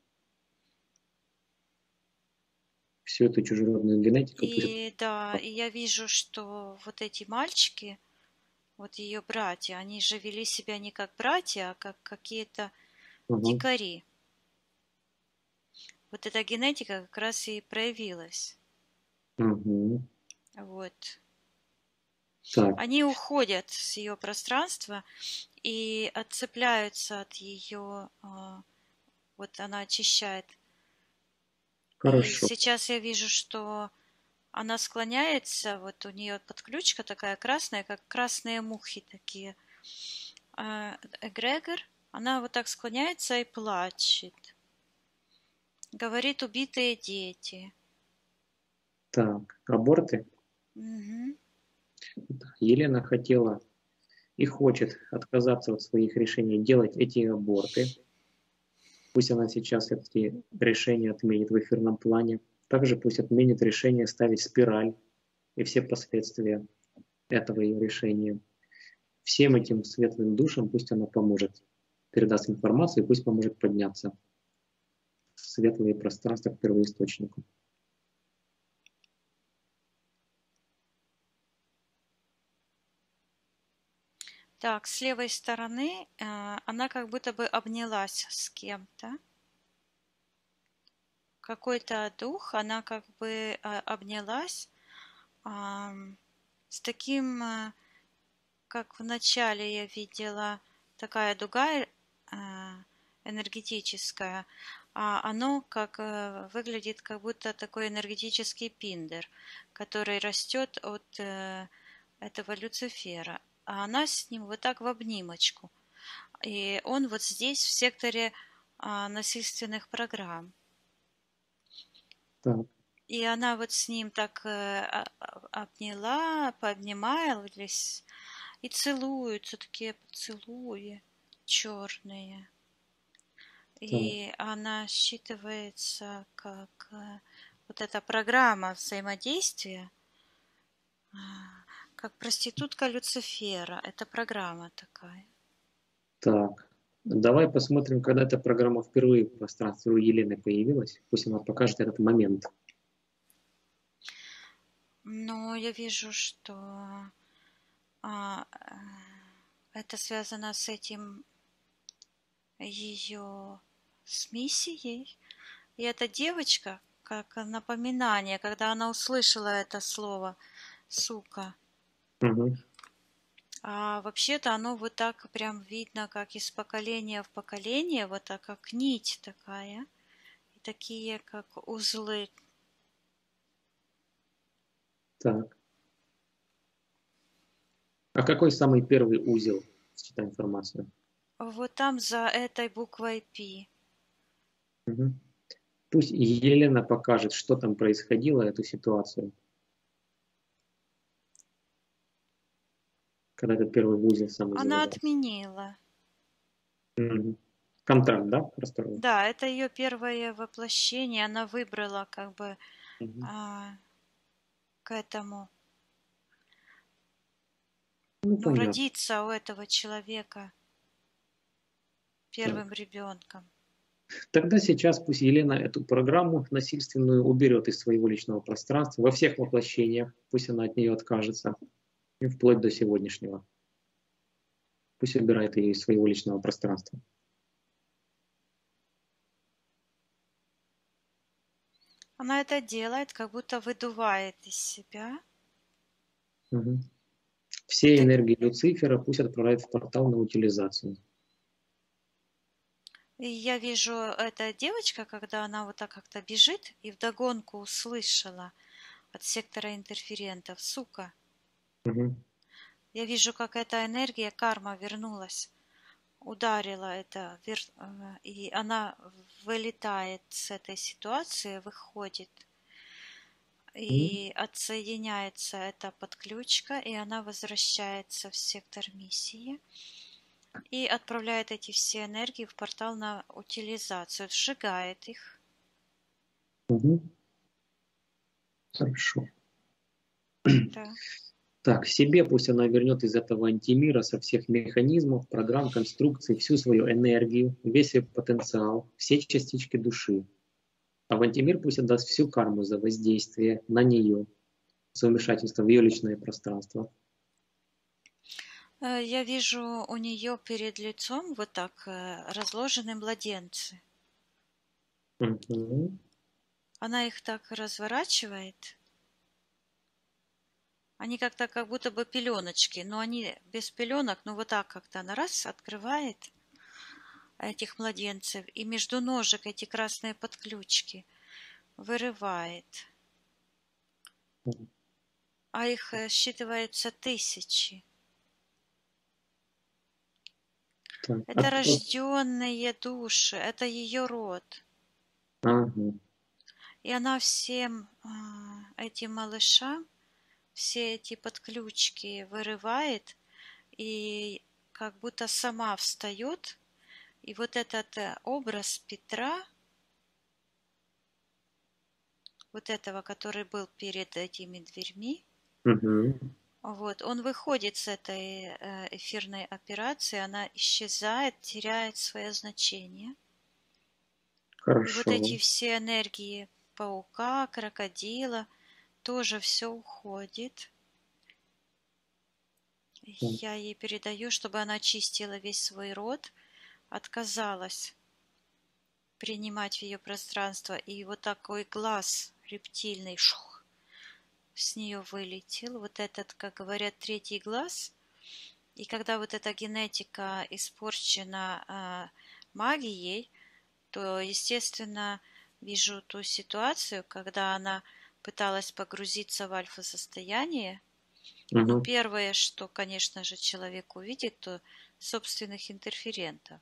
[SPEAKER 2] Всю эту чужеродную генетику.
[SPEAKER 1] И да, и я вижу, что вот эти мальчики, вот ее братья, они же вели себя не как братья, а как какие-то дикари. Вот эта генетика как раз и проявилась. Вот.
[SPEAKER 2] Так.
[SPEAKER 1] Они уходят с ее пространства и отцепляются от ее, вот она очищает.
[SPEAKER 2] Хорошо.
[SPEAKER 1] И сейчас я вижу, что она склоняется, вот у нее подключка такая красная, как красные мухи такие. Эгрегор, она вот так склоняется и плачет. Говорит, убитые дети.
[SPEAKER 2] Так, аборты?
[SPEAKER 1] Угу.
[SPEAKER 2] Елена хотела и хочет отказаться от своих решений делать эти аборты. Пусть она сейчас эти решения отменит в эфирном плане. Также пусть отменит решение ставить спираль и все последствия этого ее решения. Всем этим светлым душам пусть она поможет, передаст информацию и пусть поможет подняться в светлые пространства к первоисточнику.
[SPEAKER 1] Так, с левой стороны она как будто бы обнялась с кем-то. Какой-то дух, она как бы обнялась с таким, как в начале я видела, такая дуга энергетическая, а оно как выглядит, как будто такой энергетический пиндер, который растет от этого Люцифера. А она с ним вот так в обнимочку. И он вот здесь, в секторе насильственных программ.
[SPEAKER 2] Так.
[SPEAKER 1] И она вот с ним так обняла, пообнималась и целуются, такие поцелуи черные. И она считывается как вот эта программа взаимодействия, как проститутка Люцифера. Это программа такая.
[SPEAKER 2] Так, давай посмотрим, когда эта программа впервые в пространстве у Елены появилась. Пусть она покажет этот момент.
[SPEAKER 1] Но я вижу, что это связано с этим ее с миссией. И эта девочка, как напоминание, когда она услышала это слово «сука».
[SPEAKER 2] Угу.
[SPEAKER 1] А вообще-то оно вот так прям видно, как из поколения в поколение, вот так как нить такая, и такие как узлы.
[SPEAKER 2] Так. А какой самый первый узел? Читай информацию.
[SPEAKER 1] Вот там за этой буквой Пи.
[SPEAKER 2] Угу. Пусть Елена покажет, что там происходило, эту ситуацию. Когда этот первый узел самый
[SPEAKER 1] Она
[SPEAKER 2] завязался.
[SPEAKER 1] отменила.
[SPEAKER 2] Угу. Контракт, да? Простой?
[SPEAKER 1] Да, это ее первое воплощение. Она выбрала как бы к этому. Ну, родиться у этого человека первым ребенком.
[SPEAKER 2] Тогда сейчас пусть Елена эту программу насильственную уберет из своего личного пространства во всех воплощениях. Пусть она от нее откажется. И вплоть до сегодняшнего. Пусть убирает ее из своего личного пространства.
[SPEAKER 1] Она это делает, как будто выдувает из себя.
[SPEAKER 2] Мгм. Все
[SPEAKER 1] Так,
[SPEAKER 2] энергии Люцифера пусть отправляет в портал на утилизацию.
[SPEAKER 1] и я вижу, эта девочка, когда она вот так как-то бежит, и вдогонку услышала от сектора интерферентов, сука.
[SPEAKER 2] Мгм.
[SPEAKER 1] Я вижу, как эта энергия карма вернулась, ударила это, и она вылетает с этой ситуации, выходит,
[SPEAKER 2] Мгм.
[SPEAKER 1] и отсоединяется эта подключка, и она возвращается в сектор миссии и отправляет эти все энергии в портал на утилизацию, сжигает их.
[SPEAKER 2] Мгм. Хорошо.
[SPEAKER 1] Да.
[SPEAKER 2] Так, себе пусть она вернет из этого антимира со всех механизмов, программ, конструкций, всю свою энергию, весь ее потенциал, все частички души. А в антимир пусть отдаст всю карму за воздействие на нее, за вмешательство в ее личное пространство.
[SPEAKER 1] Я вижу у нее перед лицом вот так разложены младенцы.
[SPEAKER 2] Мгм.
[SPEAKER 1] Она их так разворачивает. Они как-то как будто бы пеленочки, но они без пеленок, но вот так как-то она раз открывает этих младенцев, и между ножек эти красные подключки вырывает. А их считывается тысячи.
[SPEAKER 2] Так,
[SPEAKER 1] Это рожденные души, это ее род.
[SPEAKER 2] ага.
[SPEAKER 1] И она всем этим малышам все эти подключки вырывает и как будто сама встает. И вот этот образ Петра, вот этого, который был перед этими дверьми,
[SPEAKER 2] Мгм.
[SPEAKER 1] вот, он выходит с этой эфирной операции, она исчезает, теряет свое значение. И вот
[SPEAKER 2] Хорошо.
[SPEAKER 1] эти все энергии паука, крокодила, тоже все уходит.
[SPEAKER 2] Так.
[SPEAKER 1] Я ей передаю, чтобы она очистила весь свой род, отказалась принимать в ее пространство. И вот такой глаз рептильный шух, с нее вылетел. Вот этот, как говорят, третий глаз. И когда вот эта генетика испорчена магией, то, естественно, вижу ту ситуацию, когда она пыталась погрузиться в альфа-состояние. Ну,
[SPEAKER 2] Мгм.
[SPEAKER 1] первое, что, конечно же, человек увидит, то собственных интерферентов.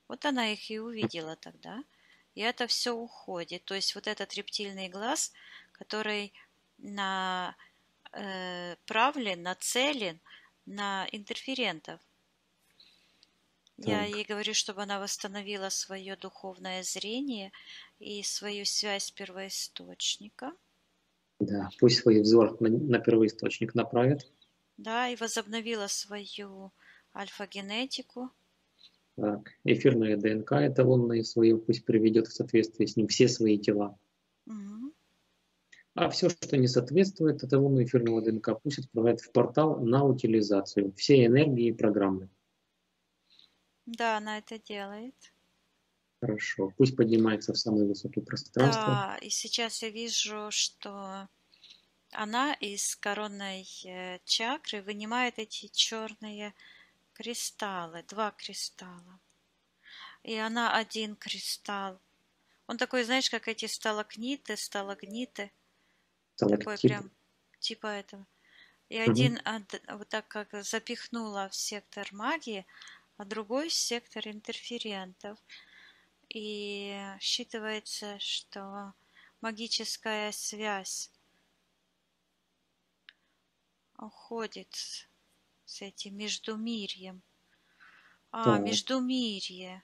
[SPEAKER 1] Вот она их и увидела тогда. И это все уходит. То есть вот этот рептильный глаз, который направлен, нацелен на интерферентов. Я
[SPEAKER 2] Так.
[SPEAKER 1] ей говорю, чтобы она восстановила свое духовное зрение и свою связь с первоисточником.
[SPEAKER 2] Да, пусть свой взор на первоисточник направит.
[SPEAKER 1] Да, и возобновила свою альфа-генетику.
[SPEAKER 2] Так, эфирная ДНК эталонная свою пусть приведет в соответствие с ним все свои тела.
[SPEAKER 1] Мгм.
[SPEAKER 2] А все, что не соответствует эталону эфирного ДНК, пусть отправляет в портал на утилизацию. Все энергии и программы.
[SPEAKER 1] Да, она это делает.
[SPEAKER 2] Хорошо. Пусть поднимается в самое высокое пространство.
[SPEAKER 1] Да, и сейчас я вижу, что она из коронной чакры вынимает эти черные кристаллы, два кристалла. И она один кристалл. Он такой, знаешь, как эти сталагниты, сталагниты. Такой
[SPEAKER 2] Сталактит.
[SPEAKER 1] прям типа этого. И
[SPEAKER 2] Мгм.
[SPEAKER 1] один вот так как запихнула в сектор магии, а другой в сектор интерферентов. И считывается, что магическая связь уходит с этим междумирьем.
[SPEAKER 2] Так.
[SPEAKER 1] Междумирье.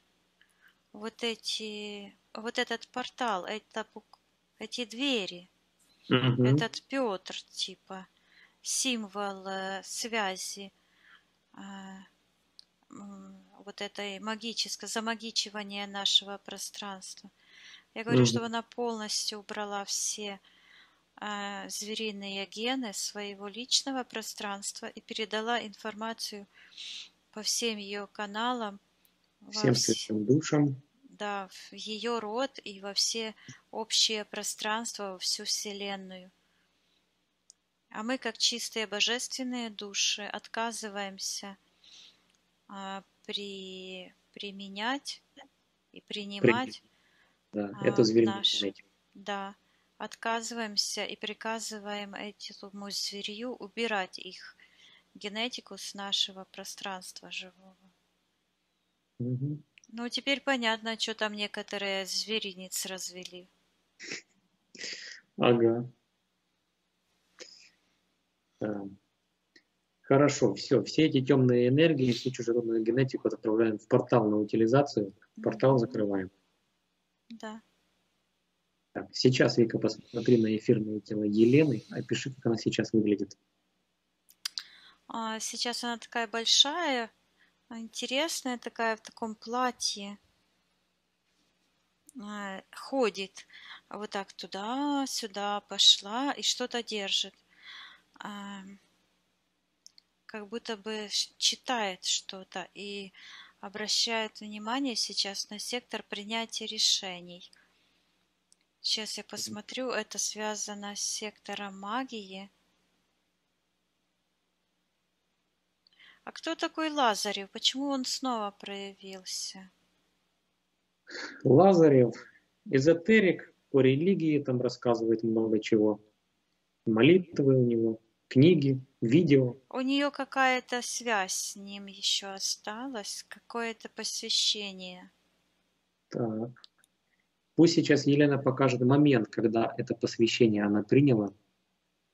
[SPEAKER 1] Вот этот портал, эти двери,
[SPEAKER 2] Мгм.
[SPEAKER 1] этот Петр, типа, символ связи, а, вот этой магической, замагичивания нашего пространства. Я говорю,
[SPEAKER 2] Мгм.
[SPEAKER 1] чтобы она полностью убрала все звериные гены своего личного пространства и передала информацию по всем ее каналам,
[SPEAKER 2] всем светлым душам.
[SPEAKER 1] да, в ее род и во все общее пространство, во всю Вселенную. А мы, как чистые божественные души, отказываемся применять и принимать
[SPEAKER 2] Да, эту звериную
[SPEAKER 1] наш...
[SPEAKER 2] генетику.
[SPEAKER 1] Да, отказываемся и приказываем этому зверью убирать их генетику с нашего пространства живого.
[SPEAKER 2] Угу.
[SPEAKER 1] Ну, теперь понятно, что там некоторые зверинец развели.
[SPEAKER 2] Ага. Да. Хорошо, все эти темные энергии, всю чужеродную генетику отправляем в портал на утилизацию, портал закрываем.
[SPEAKER 1] Да.
[SPEAKER 2] Так, сейчас, Вика, посмотри на эфирное тело Елены, опиши, как она сейчас выглядит.
[SPEAKER 1] Сейчас она такая большая, интересная такая, в таком платье. Ходит вот так туда-сюда пошла и что-то держит. Как будто бы читает что-то и обращает внимание сейчас на сектор принятия решений. Сейчас я посмотрю, это связано с сектором магии. А кто такой Лазарев? Почему он снова проявился?
[SPEAKER 2] Лазарев, эзотерик, по религии там рассказывает много чего. Молитвы у него, книги, видео.
[SPEAKER 1] У нее какая-то связь с ним еще осталась, какое-то посвящение.
[SPEAKER 2] Так. Пусть сейчас Елена покажет момент, когда это посвящение она приняла,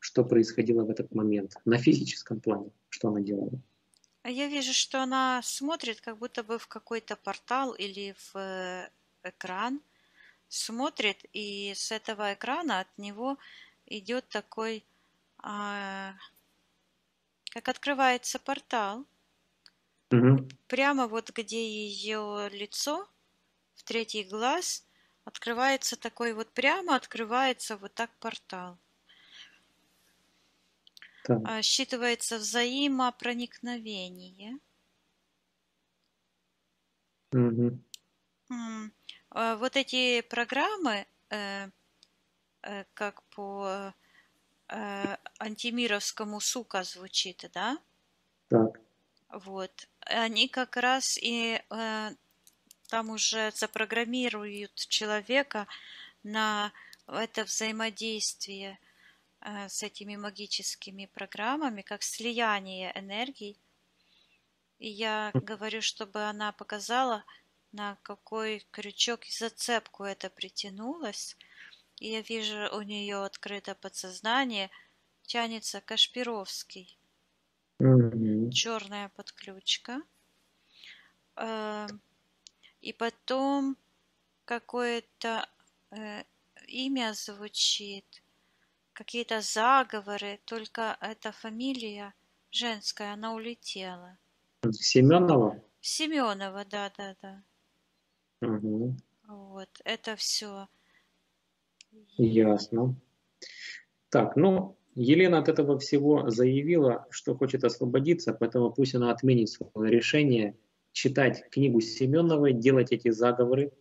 [SPEAKER 2] что происходило в этот момент на физическом плане, что она делала.
[SPEAKER 1] А я вижу, что она смотрит как будто бы в какой-то портал или в экран. Смотрит, и с этого экрана от него идет такой, как открывается портал.
[SPEAKER 2] Угу.
[SPEAKER 1] Прямо вот где ее лицо, в третий глаз, открывается такой вот прямо, открывается вот так портал.
[SPEAKER 2] Так.
[SPEAKER 1] Считывается взаимопроникновение.
[SPEAKER 2] Угу.
[SPEAKER 1] Вот эти программы, как по антимировскому сука звучит, да?
[SPEAKER 2] Так.
[SPEAKER 1] Вот. Они как раз и там уже запрограммируют человека на это взаимодействие с этими магическими программами, как слияние энергий. И я говорю, чтобы она показала, на какой крючок и зацепку это притянулось. И я вижу, у нее открыто подсознание, тянется Кашпировский. Черная подключка. И потом какое-то имя звучит, какие-то заговоры, только эта фамилия женская, она улетела.
[SPEAKER 2] Семенова?
[SPEAKER 1] Семенова, да.
[SPEAKER 2] Угу.
[SPEAKER 1] Вот, это все.
[SPEAKER 2] Ясно. Так, ну, Елена от этого всего заявила, что хочет освободиться, поэтому пусть она отменит свое решение читать книгу Семеновой, делать эти заговоры,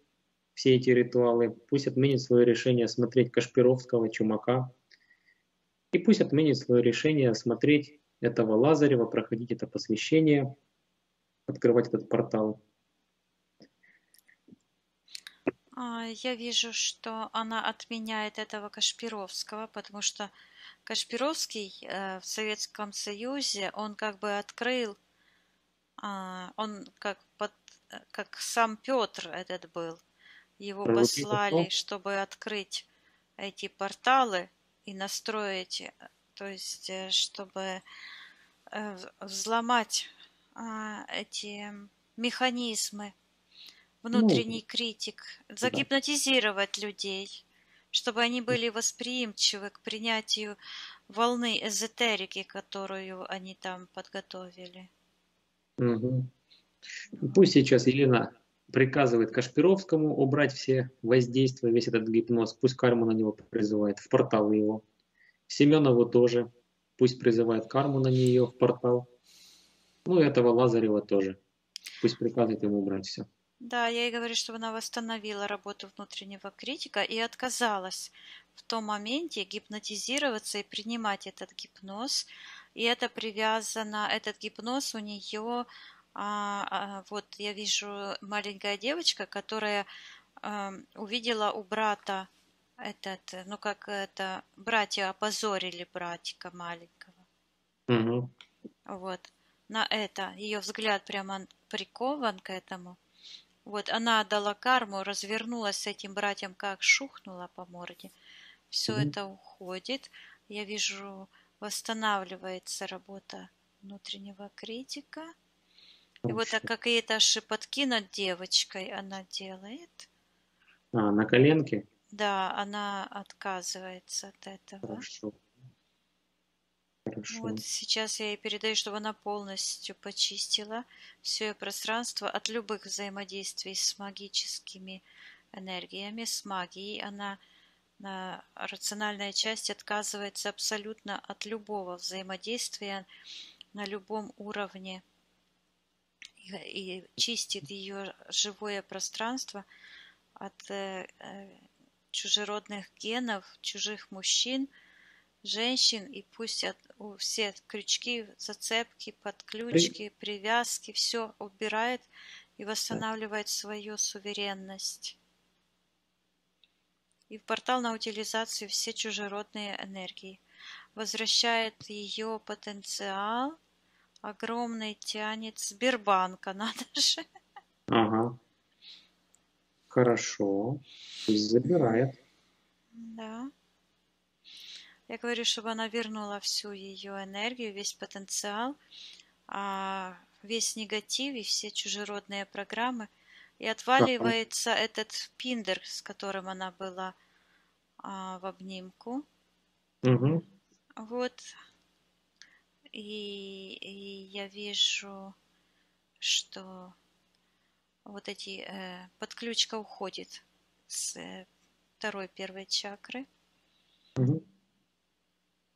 [SPEAKER 2] все эти ритуалы. Пусть отменит свое решение смотреть Кашпировского, Чумака. И пусть отменит свое решение смотреть этого Лазарева, проходить это посвящение, открывать этот портал.
[SPEAKER 1] Я вижу, что она отменяет этого Кашпировского, потому что Кашпировский в Советском Союзе, он как бы открыл, он как сам Петр этот был. Его послали, чтобы открыть эти порталы и настроить, то есть чтобы взломать эти механизмы. Внутренний критик, загипнотизировать людей, чтобы они были восприимчивы к принятию волны эзотерики, которую они там подготовили.
[SPEAKER 2] Угу. Пусть сейчас Елена приказывает Кашпировскому убрать все воздействия, весь этот гипноз, пусть карму на него призывает, в портал его. Семенову тоже, пусть призывает карму на нее в портал. Ну, и этого Лазарева тоже. Пусть приказывает ему убрать все.
[SPEAKER 1] Да, я ей говорю, чтобы она восстановила работу внутреннего критика и отказалась в том моменте гипнотизироваться и принимать этот гипноз. И это привязано, этот гипноз у нее, вот я вижу маленькая девочка, которая увидела у брата этот, ну как это, братья опозорили братика маленького.
[SPEAKER 2] Угу.
[SPEAKER 1] Вот, на это ее взгляд прямо прикован к этому. Вот она отдала карму, развернулась с этим братьям, как шухнула по морде. Все
[SPEAKER 2] Угу.
[SPEAKER 1] это уходит. Я вижу, восстанавливается работа внутреннего критика. И вот так
[SPEAKER 2] Хорошо.
[SPEAKER 1] какие-то шепотки над девочкой она делает.
[SPEAKER 2] На коленке?
[SPEAKER 1] Да, она отказывается от этого.
[SPEAKER 2] Хорошо.
[SPEAKER 1] Вот
[SPEAKER 2] Хорошо.
[SPEAKER 1] сейчас я ей передаю, чтобы она полностью почистила все ее пространство от любых взаимодействий с магическими энергиями, с магией. Она на рациональная часть отказывается абсолютно от любого взаимодействия на любом уровне и чистит ее живое пространство от чужеродных генов, чужих мужчин, женщин, и пусть все крючки, зацепки,
[SPEAKER 2] При-
[SPEAKER 1] подключки, привязки, все убирает и
[SPEAKER 2] Так.
[SPEAKER 1] восстанавливает свою суверенность. И в портал на утилизацию все чужеродные энергии. Возвращает ее потенциал. Огромный тянет Сбербанка, надо же.
[SPEAKER 2] Ага. Хорошо. Пусть забирает.
[SPEAKER 1] Да. Я говорю, чтобы она вернула всю ее энергию, весь потенциал, весь негатив и все чужеродные программы. И
[SPEAKER 2] Ага.
[SPEAKER 1] отваливается этот пиндер, с которым она была в обнимку.
[SPEAKER 2] Угу.
[SPEAKER 1] Вот. И я вижу, что вот эти подключка уходит с второй, первой чакры.
[SPEAKER 2] Угу.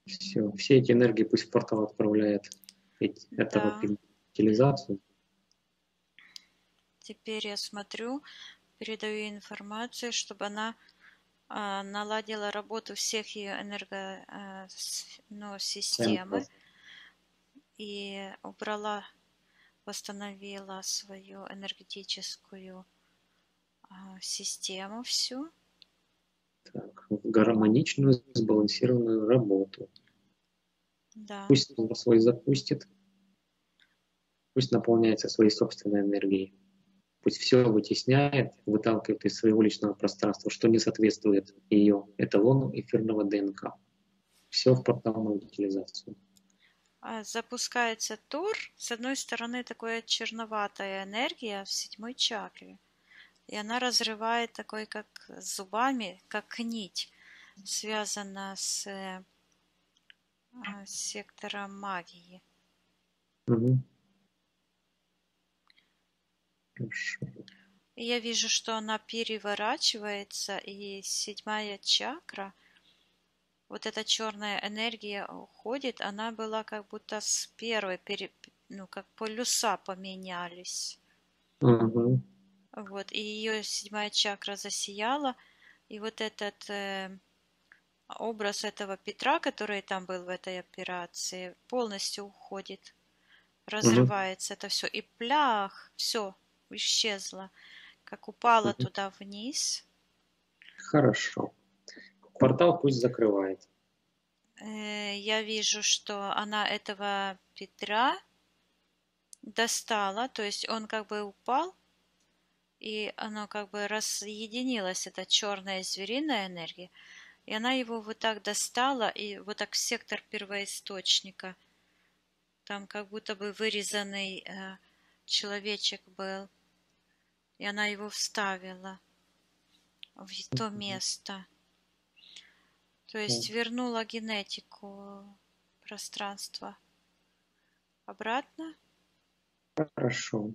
[SPEAKER 2] Все. Все эти энергии пусть в портал отправляет. Этого
[SPEAKER 1] Да.
[SPEAKER 2] утилизацию.
[SPEAKER 1] Теперь я смотрю, передаю информацию, чтобы она наладила работу всех ее энергосистемы и убрала, восстановила свою энергетическую систему всю.
[SPEAKER 2] Так, в гармоничную, сбалансированную работу.
[SPEAKER 1] Да.
[SPEAKER 2] Пусть свой запустит, пусть наполняется своей собственной энергией. Пусть все вытесняет, выталкивает из своего личного пространства, что не соответствует ее эталону эфирного ДНК. Все в портал на утилизацию.
[SPEAKER 1] Запускается тур. С одной стороны, такая черноватая энергия в седьмой чакре. И она разрывает такой, как зубами, как нить, связана с сектором магии.
[SPEAKER 2] Угу. Хорошо.
[SPEAKER 1] И я вижу, что она переворачивается, и седьмая чакра, вот эта черная энергия уходит, она была как будто с первой, ну, как полюса поменялись.
[SPEAKER 2] Угу.
[SPEAKER 1] Вот, и ее седьмая чакра засияла, и вот этот образ этого Петра, который там был в этой операции, полностью уходит,
[SPEAKER 2] Угу.
[SPEAKER 1] разрывается это все, и плях, все исчезло, как упало
[SPEAKER 2] Угу.
[SPEAKER 1] туда вниз.
[SPEAKER 2] Хорошо. Портал пусть закрывает.
[SPEAKER 1] Я вижу, что она этого Петра достала, то есть он как бы упал, и оно как бы разъединилось, эта черная звериная энергия, и она его вот так достала, и вот так в сектор первоисточника, там как будто бы вырезанный человечек был, и она его вставила в то место. То есть вернула генетику пространства обратно.
[SPEAKER 2] Хорошо.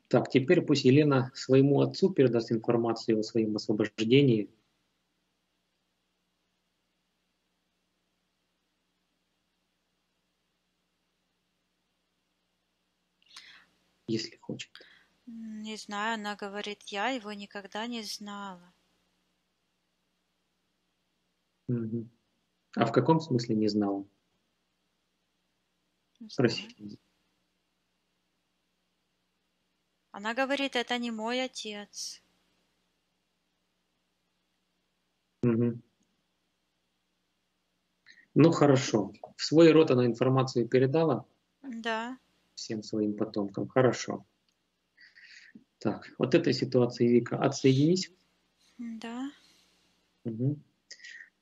[SPEAKER 2] Так, теперь пусть Елена своему отцу передаст информацию о своем освобождении. если хочет.
[SPEAKER 1] Не знаю, она говорит, я его никогда не знала.
[SPEAKER 2] Мгм. А в каком смысле не знала?
[SPEAKER 1] Не знаю.
[SPEAKER 2] Спросите.
[SPEAKER 1] Она говорит, это не мой отец.
[SPEAKER 2] Мгм. Ну хорошо. В свой род она информацию передала
[SPEAKER 1] Да,
[SPEAKER 2] всем своим потомкам. Хорошо. Так, вот этой ситуации, Вика, отсоединись.
[SPEAKER 1] да.
[SPEAKER 2] Мгм.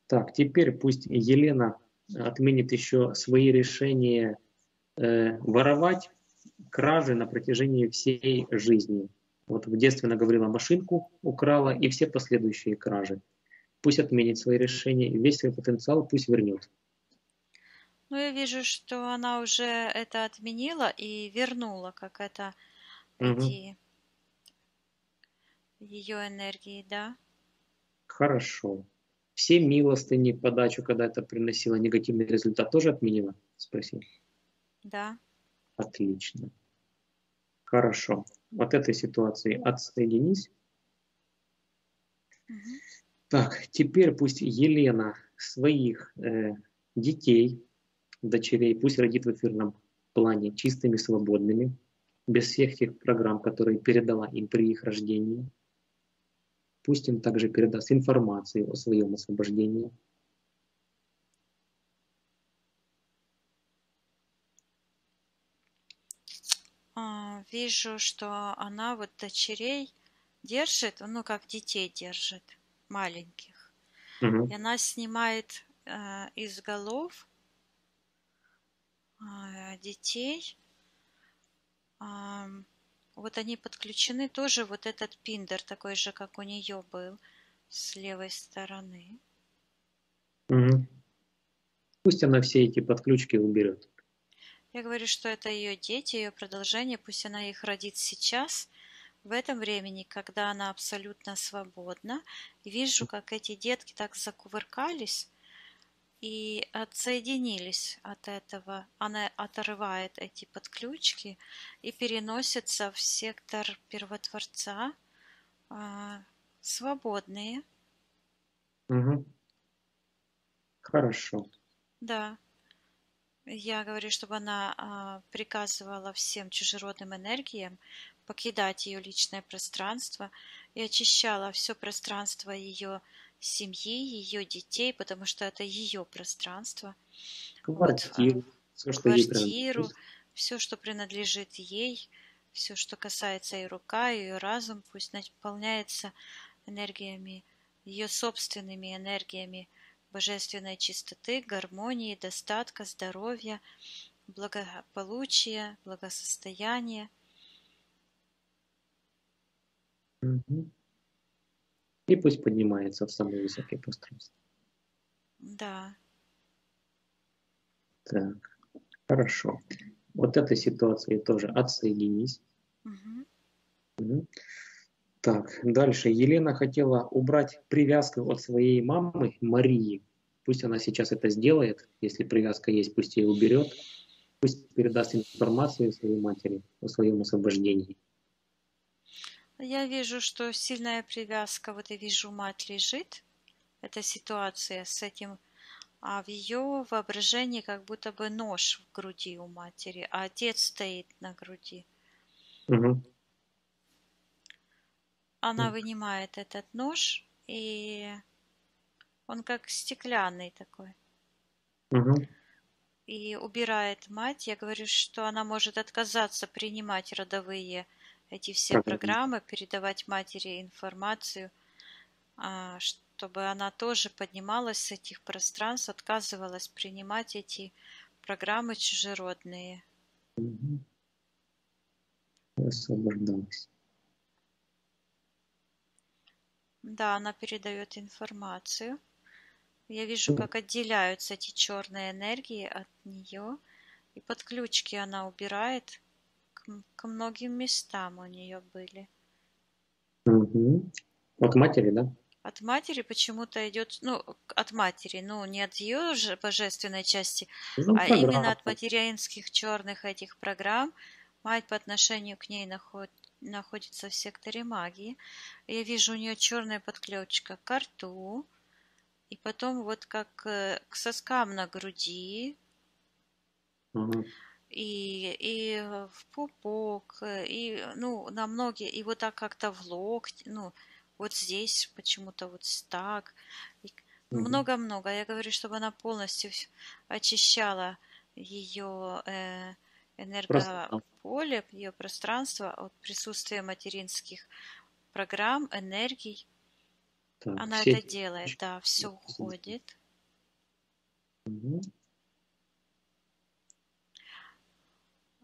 [SPEAKER 2] Так, теперь пусть Елена отменит еще свои решения воровать, кражи на протяжении всей жизни. Вот в детстве она говорила, машинку украла и все последующие кражи. Пусть отменит свои решения и весь свой потенциал пусть вернет.
[SPEAKER 1] Ну, я вижу, что она уже это отменила и вернула, как это,
[SPEAKER 2] Мгм.
[SPEAKER 1] эти ее энергии, да?
[SPEAKER 2] Хорошо. Все милостыни, подачу, когда это приносило негативный результат, тоже отменила? Спросил.
[SPEAKER 1] Да.
[SPEAKER 2] Отлично. Хорошо. От этой ситуации отсоединись.
[SPEAKER 1] Мгм.
[SPEAKER 2] Так, теперь пусть Елена своих детей, дочерей, пусть родит в эфирном плане чистыми, свободными, без всех тех программ, которые передала им при их рождении. Пусть им также передаст информацию о своем освобождении.
[SPEAKER 1] Вижу, что она вот дочерей держит, ну, как детей держит, маленьких. И
[SPEAKER 2] Мгм.
[SPEAKER 1] она снимает из голов детей. Вот они подключены тоже, вот этот пиндер такой же, как у нее был, с левой стороны.
[SPEAKER 2] Мгм. Пусть она все эти подключки уберет.
[SPEAKER 1] Я говорю, что это ее дети, ее продолжение, пусть она их родит сейчас, в этом времени, когда она абсолютно свободна. И вижу, как эти детки так закувыркались и отсоединились от этого. Она отрывает эти подключки и переносится в сектор Первотворца, свободные.
[SPEAKER 2] Мгм. Хорошо.
[SPEAKER 1] Да, я говорю, чтобы она приказывала всем чужеродным энергиям покидать ее личное пространство и очищала все пространство ее семьи, ее детей, потому что это ее пространство. Вот
[SPEAKER 2] Квартиру, все, что ей
[SPEAKER 1] квартиру,
[SPEAKER 2] принадлежит.
[SPEAKER 1] все, что принадлежит ей, все, что касается ее рука, ее разум, пусть наполняется энергиями, ее собственными энергиями божественной чистоты, гармонии, достатка, здоровья, благополучия, благосостояния.
[SPEAKER 2] Мгм. И пусть поднимается в самые высокие пространства.
[SPEAKER 1] Да.
[SPEAKER 2] Так, хорошо. Вот этой ситуации тоже отсоединись.
[SPEAKER 1] Мгм.
[SPEAKER 2] Мгм. Так, дальше. Елена хотела убрать привязку от своей мамы Марии. Пусть она сейчас это сделает. Если привязка есть, пусть ее уберет. Пусть передаст информацию своей матери о своем освобождении.
[SPEAKER 1] Я вижу, что сильная привязка, вот я вижу, мать лежит, эта ситуация с этим, а в ее воображении как будто бы нож в груди у матери, а отец стоит на груди.
[SPEAKER 2] Мгм.
[SPEAKER 1] Она вынимает этот нож, и он как стеклянный такой,
[SPEAKER 2] Мгм.
[SPEAKER 1] и убирает мать. Я говорю, что она может отказаться принимать родовые эти все
[SPEAKER 2] Программа.
[SPEAKER 1] программы, передавать матери информацию, чтобы она тоже поднималась с этих пространств, отказывалась принимать эти программы чужеродные.
[SPEAKER 2] Мгм. Освобождалась.
[SPEAKER 1] Да, она передает информацию. Я вижу, как отделяются эти черные энергии от нее, и подключки она убирает к многим местам у нее были.
[SPEAKER 2] Мгм. От матери, да?
[SPEAKER 1] От матери почему-то идет, ну, от матери, ну, не от ее же божественной части,
[SPEAKER 2] Ну,
[SPEAKER 1] а именно
[SPEAKER 2] программа.
[SPEAKER 1] от материнских черных этих программ Мать по отношению к ней находится в секторе магии. Я вижу у нее черная подключка к рту, и потом вот как к соскам на груди,
[SPEAKER 2] Ага.
[SPEAKER 1] и в пупок, и ну на многие, и вот так как-то в локте, ну вот здесь почему-то вот так.
[SPEAKER 2] Мгм.
[SPEAKER 1] Много-много. Я говорю, чтобы она полностью очищала ее
[SPEAKER 2] Просто
[SPEAKER 1] энергополе, ее пространство от присутствия материнских программ, энергий.
[SPEAKER 2] так,
[SPEAKER 1] Она
[SPEAKER 2] все
[SPEAKER 1] это
[SPEAKER 2] эти
[SPEAKER 1] делает,
[SPEAKER 2] вещи.
[SPEAKER 1] да, все уходит.
[SPEAKER 2] Мгм.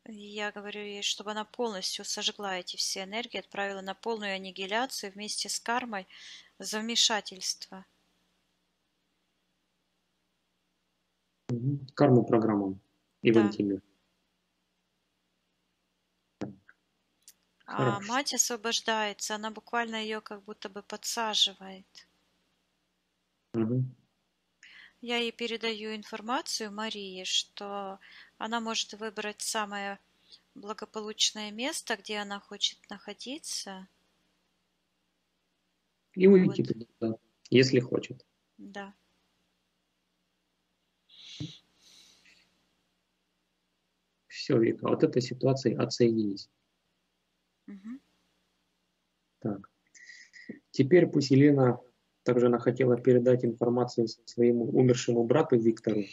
[SPEAKER 1] Я говорю ей, чтобы она полностью сожгла эти все энергии, отправила на полную аннигиляцию вместе с кармой за вмешательство.
[SPEAKER 2] Мгм. Карму программам и в
[SPEAKER 1] Да.
[SPEAKER 2] антимир.
[SPEAKER 1] А
[SPEAKER 2] Хорошо.
[SPEAKER 1] мать освобождается, она буквально ее как будто бы подсаживает.
[SPEAKER 2] Мгм.
[SPEAKER 1] Я ей передаю информацию Марии, что она может выбрать самое благополучное место, где она хочет находиться.
[SPEAKER 2] И уйти
[SPEAKER 1] Вот,
[SPEAKER 2] туда, если хочет.
[SPEAKER 1] да.
[SPEAKER 2] Все, Вика, вот этой ситуации отсоединись.
[SPEAKER 1] Мгм.
[SPEAKER 2] Так. Теперь пусть Елена, также она хотела передать информацию своему умершему брату Виктору.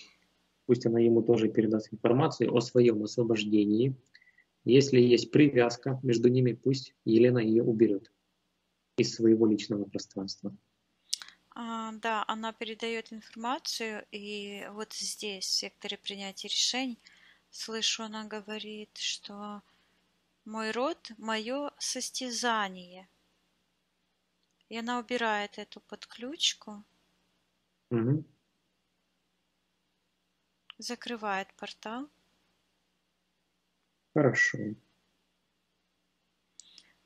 [SPEAKER 2] Пусть она ему тоже передаст информацию о своем освобождении. Если есть привязка между ними, пусть Елена ее уберет из своего личного пространства.
[SPEAKER 1] Да, она передает информацию, и вот здесь, в секторе принятия решений, слышу, она говорит, что мой род– мое состязание. И она убирает эту подключку,
[SPEAKER 2] Угу.
[SPEAKER 1] закрывает портал.
[SPEAKER 2] Хорошо.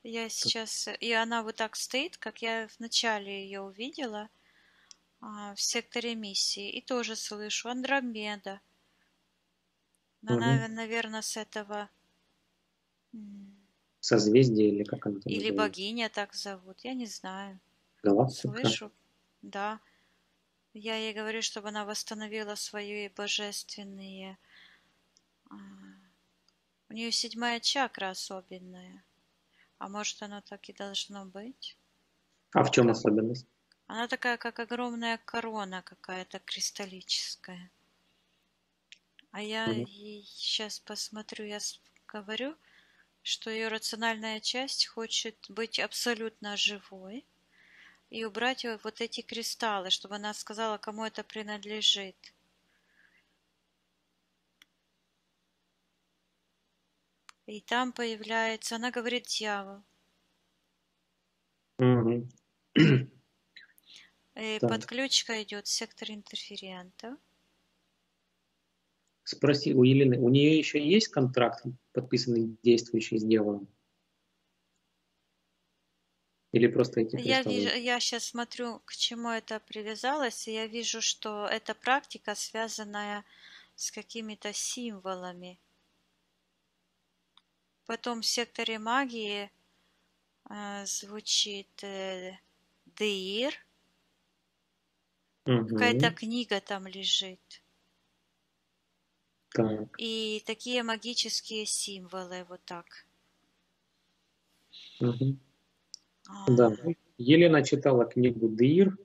[SPEAKER 1] Я сейчас... И она вот так стоит, как я вначале ее увидела, в секторе миссии. И тоже слышу Андромеда.
[SPEAKER 2] Угу.
[SPEAKER 1] Она, наверное, с этого...
[SPEAKER 2] Созвездие или как оно там
[SPEAKER 1] Или
[SPEAKER 2] называется?
[SPEAKER 1] богиня так зовут, я не знаю.
[SPEAKER 2] Галактика.
[SPEAKER 1] Слышу, да. Я ей говорю, чтобы она восстановила свои божественные... У нее 7-я чакра особенная. А может, оно так и должно быть?
[SPEAKER 2] А в чем
[SPEAKER 1] Как...
[SPEAKER 2] особенность?
[SPEAKER 1] Она такая, как огромная корона какая-то кристаллическая. А я
[SPEAKER 2] Угу.
[SPEAKER 1] ей сейчас посмотрю, я говорю, что ее рациональная часть хочет быть абсолютно живой и убрать вот эти кристаллы, чтобы она сказала, кому это принадлежит. И там появляется, она говорит, дьявол.
[SPEAKER 2] Угу.
[SPEAKER 1] И
[SPEAKER 2] Так.
[SPEAKER 1] подключка идет в сектор интерферентов.
[SPEAKER 2] Спроси у Елены, у нее еще есть контракт, подписанный действующий с дьяволом? Или просто эти
[SPEAKER 1] Я
[SPEAKER 2] кристаллы?
[SPEAKER 1] вижу, я сейчас смотрю, к чему это привязалось, и я вижу, что это практика, связанная с какими-то символами. Потом в секторе магии звучит Деир. Какая-то
[SPEAKER 2] Угу.
[SPEAKER 1] книга там лежит.
[SPEAKER 2] Так.
[SPEAKER 1] И такие магические символы вот так.
[SPEAKER 2] Угу. Да.
[SPEAKER 1] А,
[SPEAKER 2] Елена читала книгу «Деир»,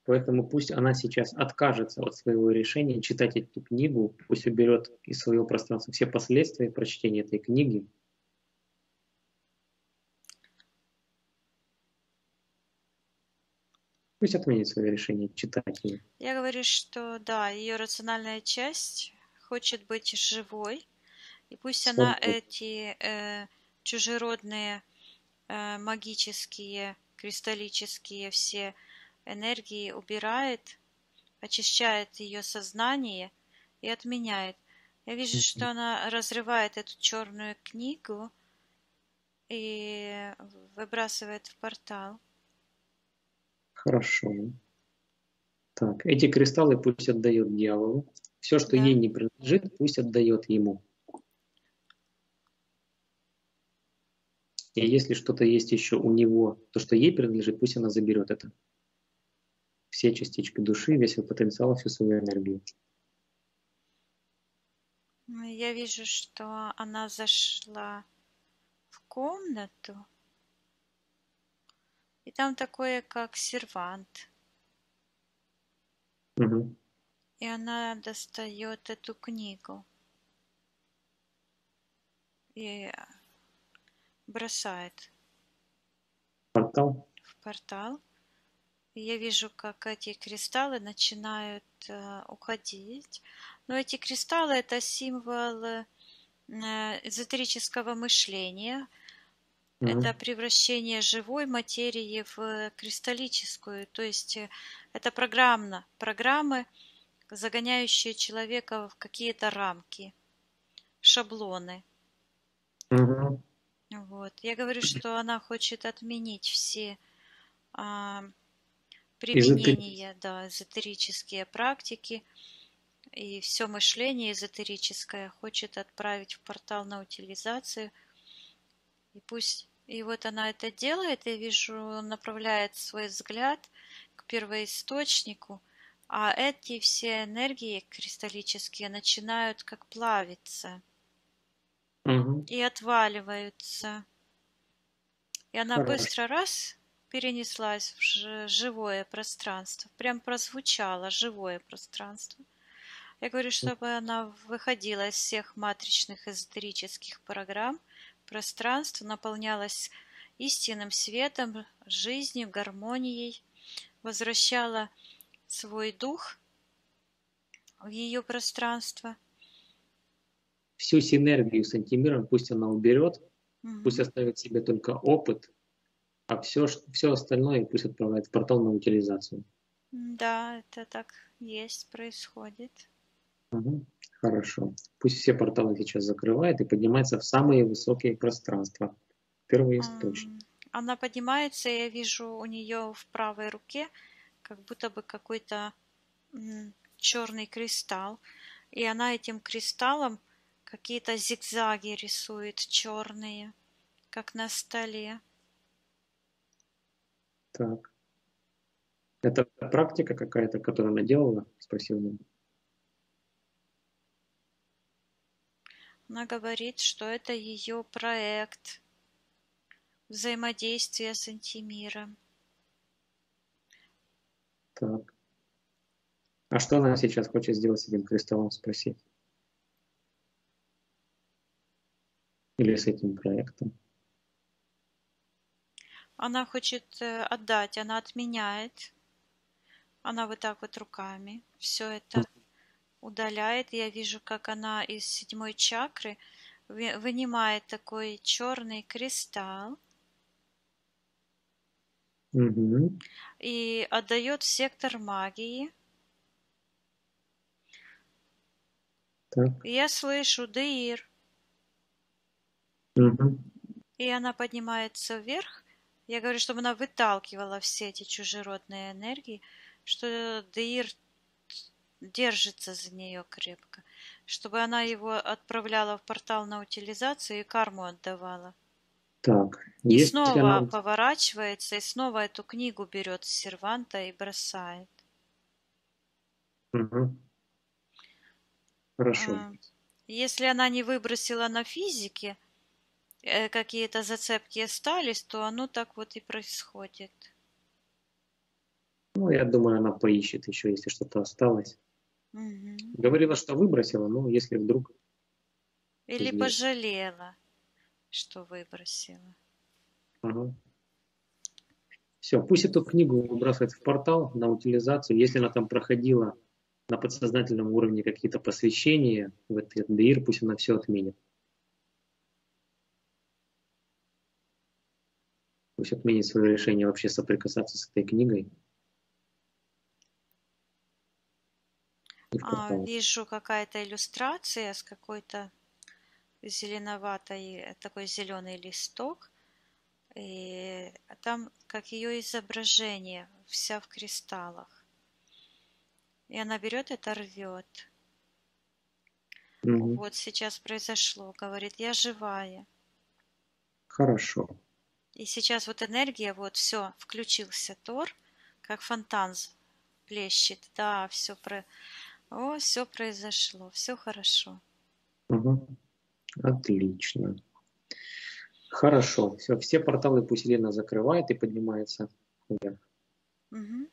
[SPEAKER 2] поэтому пусть она сейчас откажется от своего решения читать эту книгу, пусть уберет из своего пространства все последствия прочтения этой книги. Пусть отменит свое решение читать ее.
[SPEAKER 1] Я говорю, что да, ее рациональная часть хочет быть живой, и пусть она
[SPEAKER 2] Свободно.
[SPEAKER 1] эти чужеродные магические, кристаллические все энергии убирает, очищает ее сознание и отменяет. Я вижу, что она разрывает эту черную книгу и выбрасывает в портал.
[SPEAKER 2] Хорошо. Так, эти кристаллы пусть отдает дьяволу. Все, что ей
[SPEAKER 1] Да,
[SPEAKER 2] не принадлежит, пусть отдает ему. И если что-то есть еще у него, то, что ей принадлежит, пусть она заберет это. Все частички души, весь его потенциал, всю свою энергию.
[SPEAKER 1] Я вижу, что она зашла в комнату, и там такое, как сервант.
[SPEAKER 2] Угу.
[SPEAKER 1] И она достает эту книгу и бросает
[SPEAKER 2] Портал.
[SPEAKER 1] в портал. И я вижу, как эти кристаллы начинают уходить. Но эти кристаллы — это символ эзотерического мышления. Это
[SPEAKER 2] Угу.
[SPEAKER 1] превращение живой материи в кристаллическую. То есть это программы, загоняющие человека в какие-то рамки, шаблоны.
[SPEAKER 2] Угу.
[SPEAKER 1] Вот. Я говорю, что она хочет отменить все а,
[SPEAKER 2] Эзотерически.
[SPEAKER 1] применения, да, эзотерические практики, и все мышление эзотерическое хочет отправить в портал на утилизацию. И пусть... И вот она это делает, я вижу, направляет свой взгляд к первоисточнику, а эти все энергии кристаллические начинают как плавиться
[SPEAKER 2] Угу.
[SPEAKER 1] и отваливаются. И она
[SPEAKER 2] Хорошо.
[SPEAKER 1] быстро раз перенеслась в живое пространство. Прям прозвучало живое пространство. Я говорю, чтобы она выходила из всех матричных эзотерических программ, пространство наполнялось истинным светом, жизнью, гармонией, возвращала свой дух в ее пространство.
[SPEAKER 2] Всю синергию с антимиром пусть она уберет, пусть
[SPEAKER 1] Мгм.
[SPEAKER 2] оставит себе только опыт, а все остальное пусть отправляет в портал на утилизацию.
[SPEAKER 1] Да, это так есть, происходит.
[SPEAKER 2] Угу. Хорошо. Пусть все порталы сейчас закрывает и поднимается в самые высокие пространства. Первоисточник.
[SPEAKER 1] Она поднимается, и я вижу у нее в правой руке как будто бы какой-то черный кристалл. И она этим кристаллом какие-то зигзаги рисует черные, как на столе.
[SPEAKER 2] Так. Это практика какая-то, которую она делала? Спросил я.
[SPEAKER 1] Она говорит, что это ее проект взаимодействия с антимиром.
[SPEAKER 2] Так. А что она сейчас хочет сделать с этим кристаллом, спроси? Или с этим проектом?
[SPEAKER 1] Она хочет отдать, она отменяет. Она вот так вот руками все это удаляет. Я вижу, как она из 7-й чакры вынимает такой черный кристалл
[SPEAKER 2] Угу.
[SPEAKER 1] и отдает в сектор магии.
[SPEAKER 2] Так.
[SPEAKER 1] И я слышу Деир,
[SPEAKER 2] Угу.
[SPEAKER 1] и она поднимается вверх. Я говорю, чтобы она выталкивала все эти чужеродные энергии, что Деир держится за нее крепко, чтобы она его отправляла в портал на утилизацию и карму отдавала.
[SPEAKER 2] Так.
[SPEAKER 1] И
[SPEAKER 2] Если
[SPEAKER 1] снова
[SPEAKER 2] она...
[SPEAKER 1] поворачивается, и снова эту книгу берет с серванта и бросает.
[SPEAKER 2] Угу. Хорошо.
[SPEAKER 1] Если она не выбросила на физике, какие-то зацепки остались, то оно так вот и происходит.
[SPEAKER 2] Ну, я думаю, она поищет еще, если что-то осталось.
[SPEAKER 1] Угу.
[SPEAKER 2] Говорила, что выбросила, но если вдруг...
[SPEAKER 1] Или
[SPEAKER 2] Известно.
[SPEAKER 1] пожалела, что выбросила.
[SPEAKER 2] Ага. Все, пусть эту книгу выбрасывает в портал на утилизацию. Если она там проходила на подсознательном уровне какие-то посвящения в этот ДИР, пусть она все отменит. Пусть отменит свое решение вообще соприкасаться с этой книгой. И в портал.
[SPEAKER 1] Вижу какая-то иллюстрация с какой-то зеленоватой, такой зеленый листок. И там как ее изображение, вся в кристаллах. И она берет это, рвет.
[SPEAKER 2] Угу.
[SPEAKER 1] Вот сейчас произошло, говорит, я живая.
[SPEAKER 2] Хорошо.
[SPEAKER 1] И сейчас вот энергия, вот все, включился Тор, как фонтан плещет. Да, все произошло, все хорошо.
[SPEAKER 2] Мгм. Отлично. Хорошо. Все порталы пусть Елена закрывает и поднимается вверх.
[SPEAKER 1] Мгм.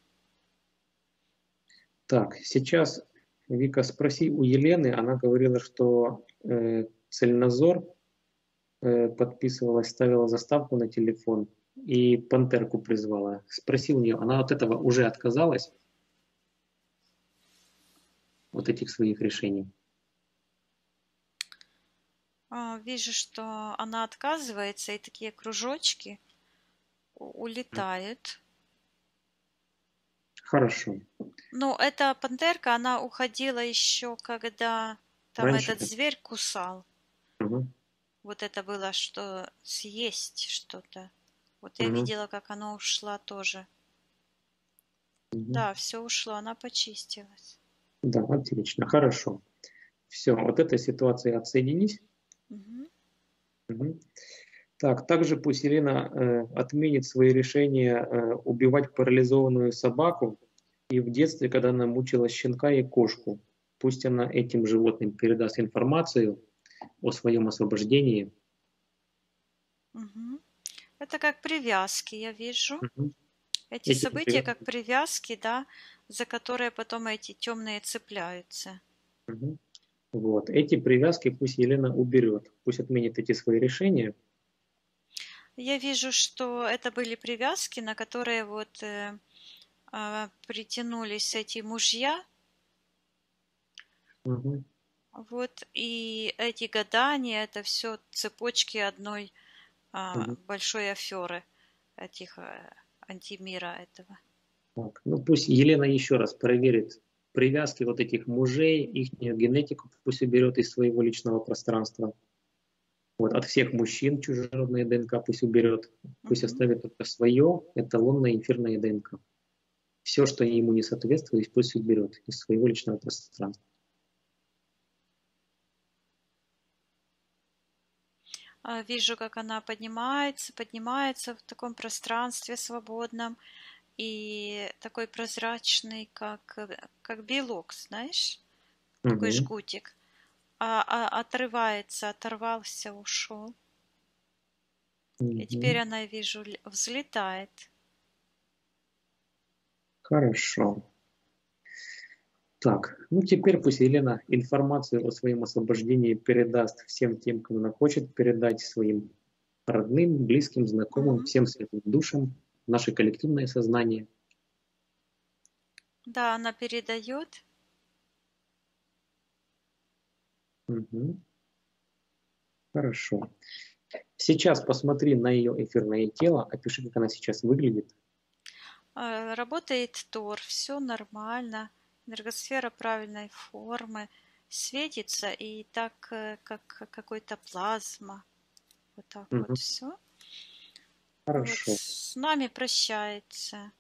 [SPEAKER 2] Так, сейчас, Вика, спроси у Елены. Она говорила, что Цельнозор подписывалась, ставила заставку на телефон и Пантерку призвала. Спроси у нее, она от этого уже отказалась, от этих своих решений?
[SPEAKER 1] Вижу, что она отказывается, и такие кружочки улетают.
[SPEAKER 2] Хорошо.
[SPEAKER 1] Ну, эта пантерка, она уходила еще, когда там
[SPEAKER 2] Раньше?
[SPEAKER 1] этот зверь кусал.
[SPEAKER 2] Угу.
[SPEAKER 1] Вот это было, что съесть что-то. Вот я
[SPEAKER 2] Угу.
[SPEAKER 1] видела, как она ушла тоже.
[SPEAKER 2] Угу.
[SPEAKER 1] Да, все ушло, она почистилась.
[SPEAKER 2] Да, отлично, хорошо. Все, вот этой ситуации отсоединись.
[SPEAKER 1] Мгм.
[SPEAKER 2] Угу. Так, также пусть Елена отменит свои решения убивать парализованную собаку и в детстве, когда она мучила щенка и кошку. Пусть она этим животным передаст информацию о своем освобождении.
[SPEAKER 1] Мгм. Это как привязки, я вижу.
[SPEAKER 2] Мгм.
[SPEAKER 1] Эти
[SPEAKER 2] Эти
[SPEAKER 1] события как
[SPEAKER 2] привязки.
[SPEAKER 1] привязки, да, за которые потом эти темные цепляются.
[SPEAKER 2] Мгм. Вот. Эти привязки пусть Елена уберет, пусть отменит эти свои решения.
[SPEAKER 1] Я вижу, что это были привязки, на которые вот притянулись эти мужья,
[SPEAKER 2] Мгм.
[SPEAKER 1] вот, и эти гадания, это все цепочки одной
[SPEAKER 2] Мгм.
[SPEAKER 1] большой аферы этих антимира этого.
[SPEAKER 2] Так. Ну, пусть Елена еще раз проверит привязки вот этих мужей, их генетику пусть уберет из своего личного пространства. Вот, от всех мужчин чужеродная ДНК пусть уберет, пусть
[SPEAKER 1] Мгм.
[SPEAKER 2] оставит только свое эталонное эфирное ДНК. Все, что ему не соответствует, пусть уберет из своего личного пространства.
[SPEAKER 1] Вижу, как она поднимается, поднимается в таком пространстве свободном и такой прозрачный, как белок, знаешь, такой
[SPEAKER 2] Угу.
[SPEAKER 1] жгутик. Отрывается, оторвался, ушел. И теперь
[SPEAKER 2] Угу.
[SPEAKER 1] она, вижу, взлетает.
[SPEAKER 2] Хорошо. Так, ну теперь пусть Елена информацию о своем освобождении передаст всем тем, кому она хочет передать, своим родным, близким, знакомым,
[SPEAKER 1] Мгм.
[SPEAKER 2] всем светлым душам, наше коллективное сознание.
[SPEAKER 1] Да, она передает.
[SPEAKER 2] Угу. Хорошо. Сейчас посмотри на ее эфирное тело, опиши, как она сейчас выглядит.
[SPEAKER 1] Работает Тор, все нормально. Энергосфера правильной формы. Светится и так, как какой-то плазма. Вот так вот
[SPEAKER 2] Мгм.
[SPEAKER 1] все. Вот
[SPEAKER 2] Хорошо.
[SPEAKER 1] с нами прощается.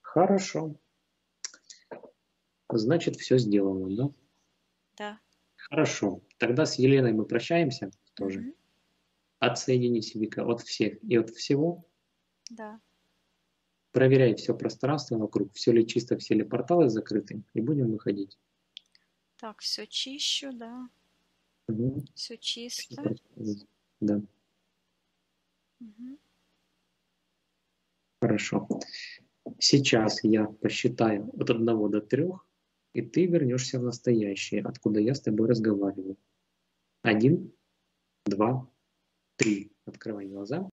[SPEAKER 2] Хорошо. Значит, все сделано, да?
[SPEAKER 1] Да.
[SPEAKER 2] Хорошо. Тогда с Еленой мы прощаемся тоже.
[SPEAKER 1] Мгм.
[SPEAKER 2] Отсоединись, Вика, от всех и от всего.
[SPEAKER 1] Да.
[SPEAKER 2] Проверяй все пространство вокруг, все ли чисто, все ли порталы закрыты, и будем выходить.
[SPEAKER 1] Так, все чищу, да.
[SPEAKER 2] Мгм.
[SPEAKER 1] Все
[SPEAKER 2] Все
[SPEAKER 1] чисто.
[SPEAKER 2] порталы. Да,
[SPEAKER 1] Мгм.
[SPEAKER 2] хорошо. Сейчас я посчитаю от 1 до 3, и ты вернешься в настоящее, откуда я с тобой разговариваю. 1, 2, 3. Открывай глаза.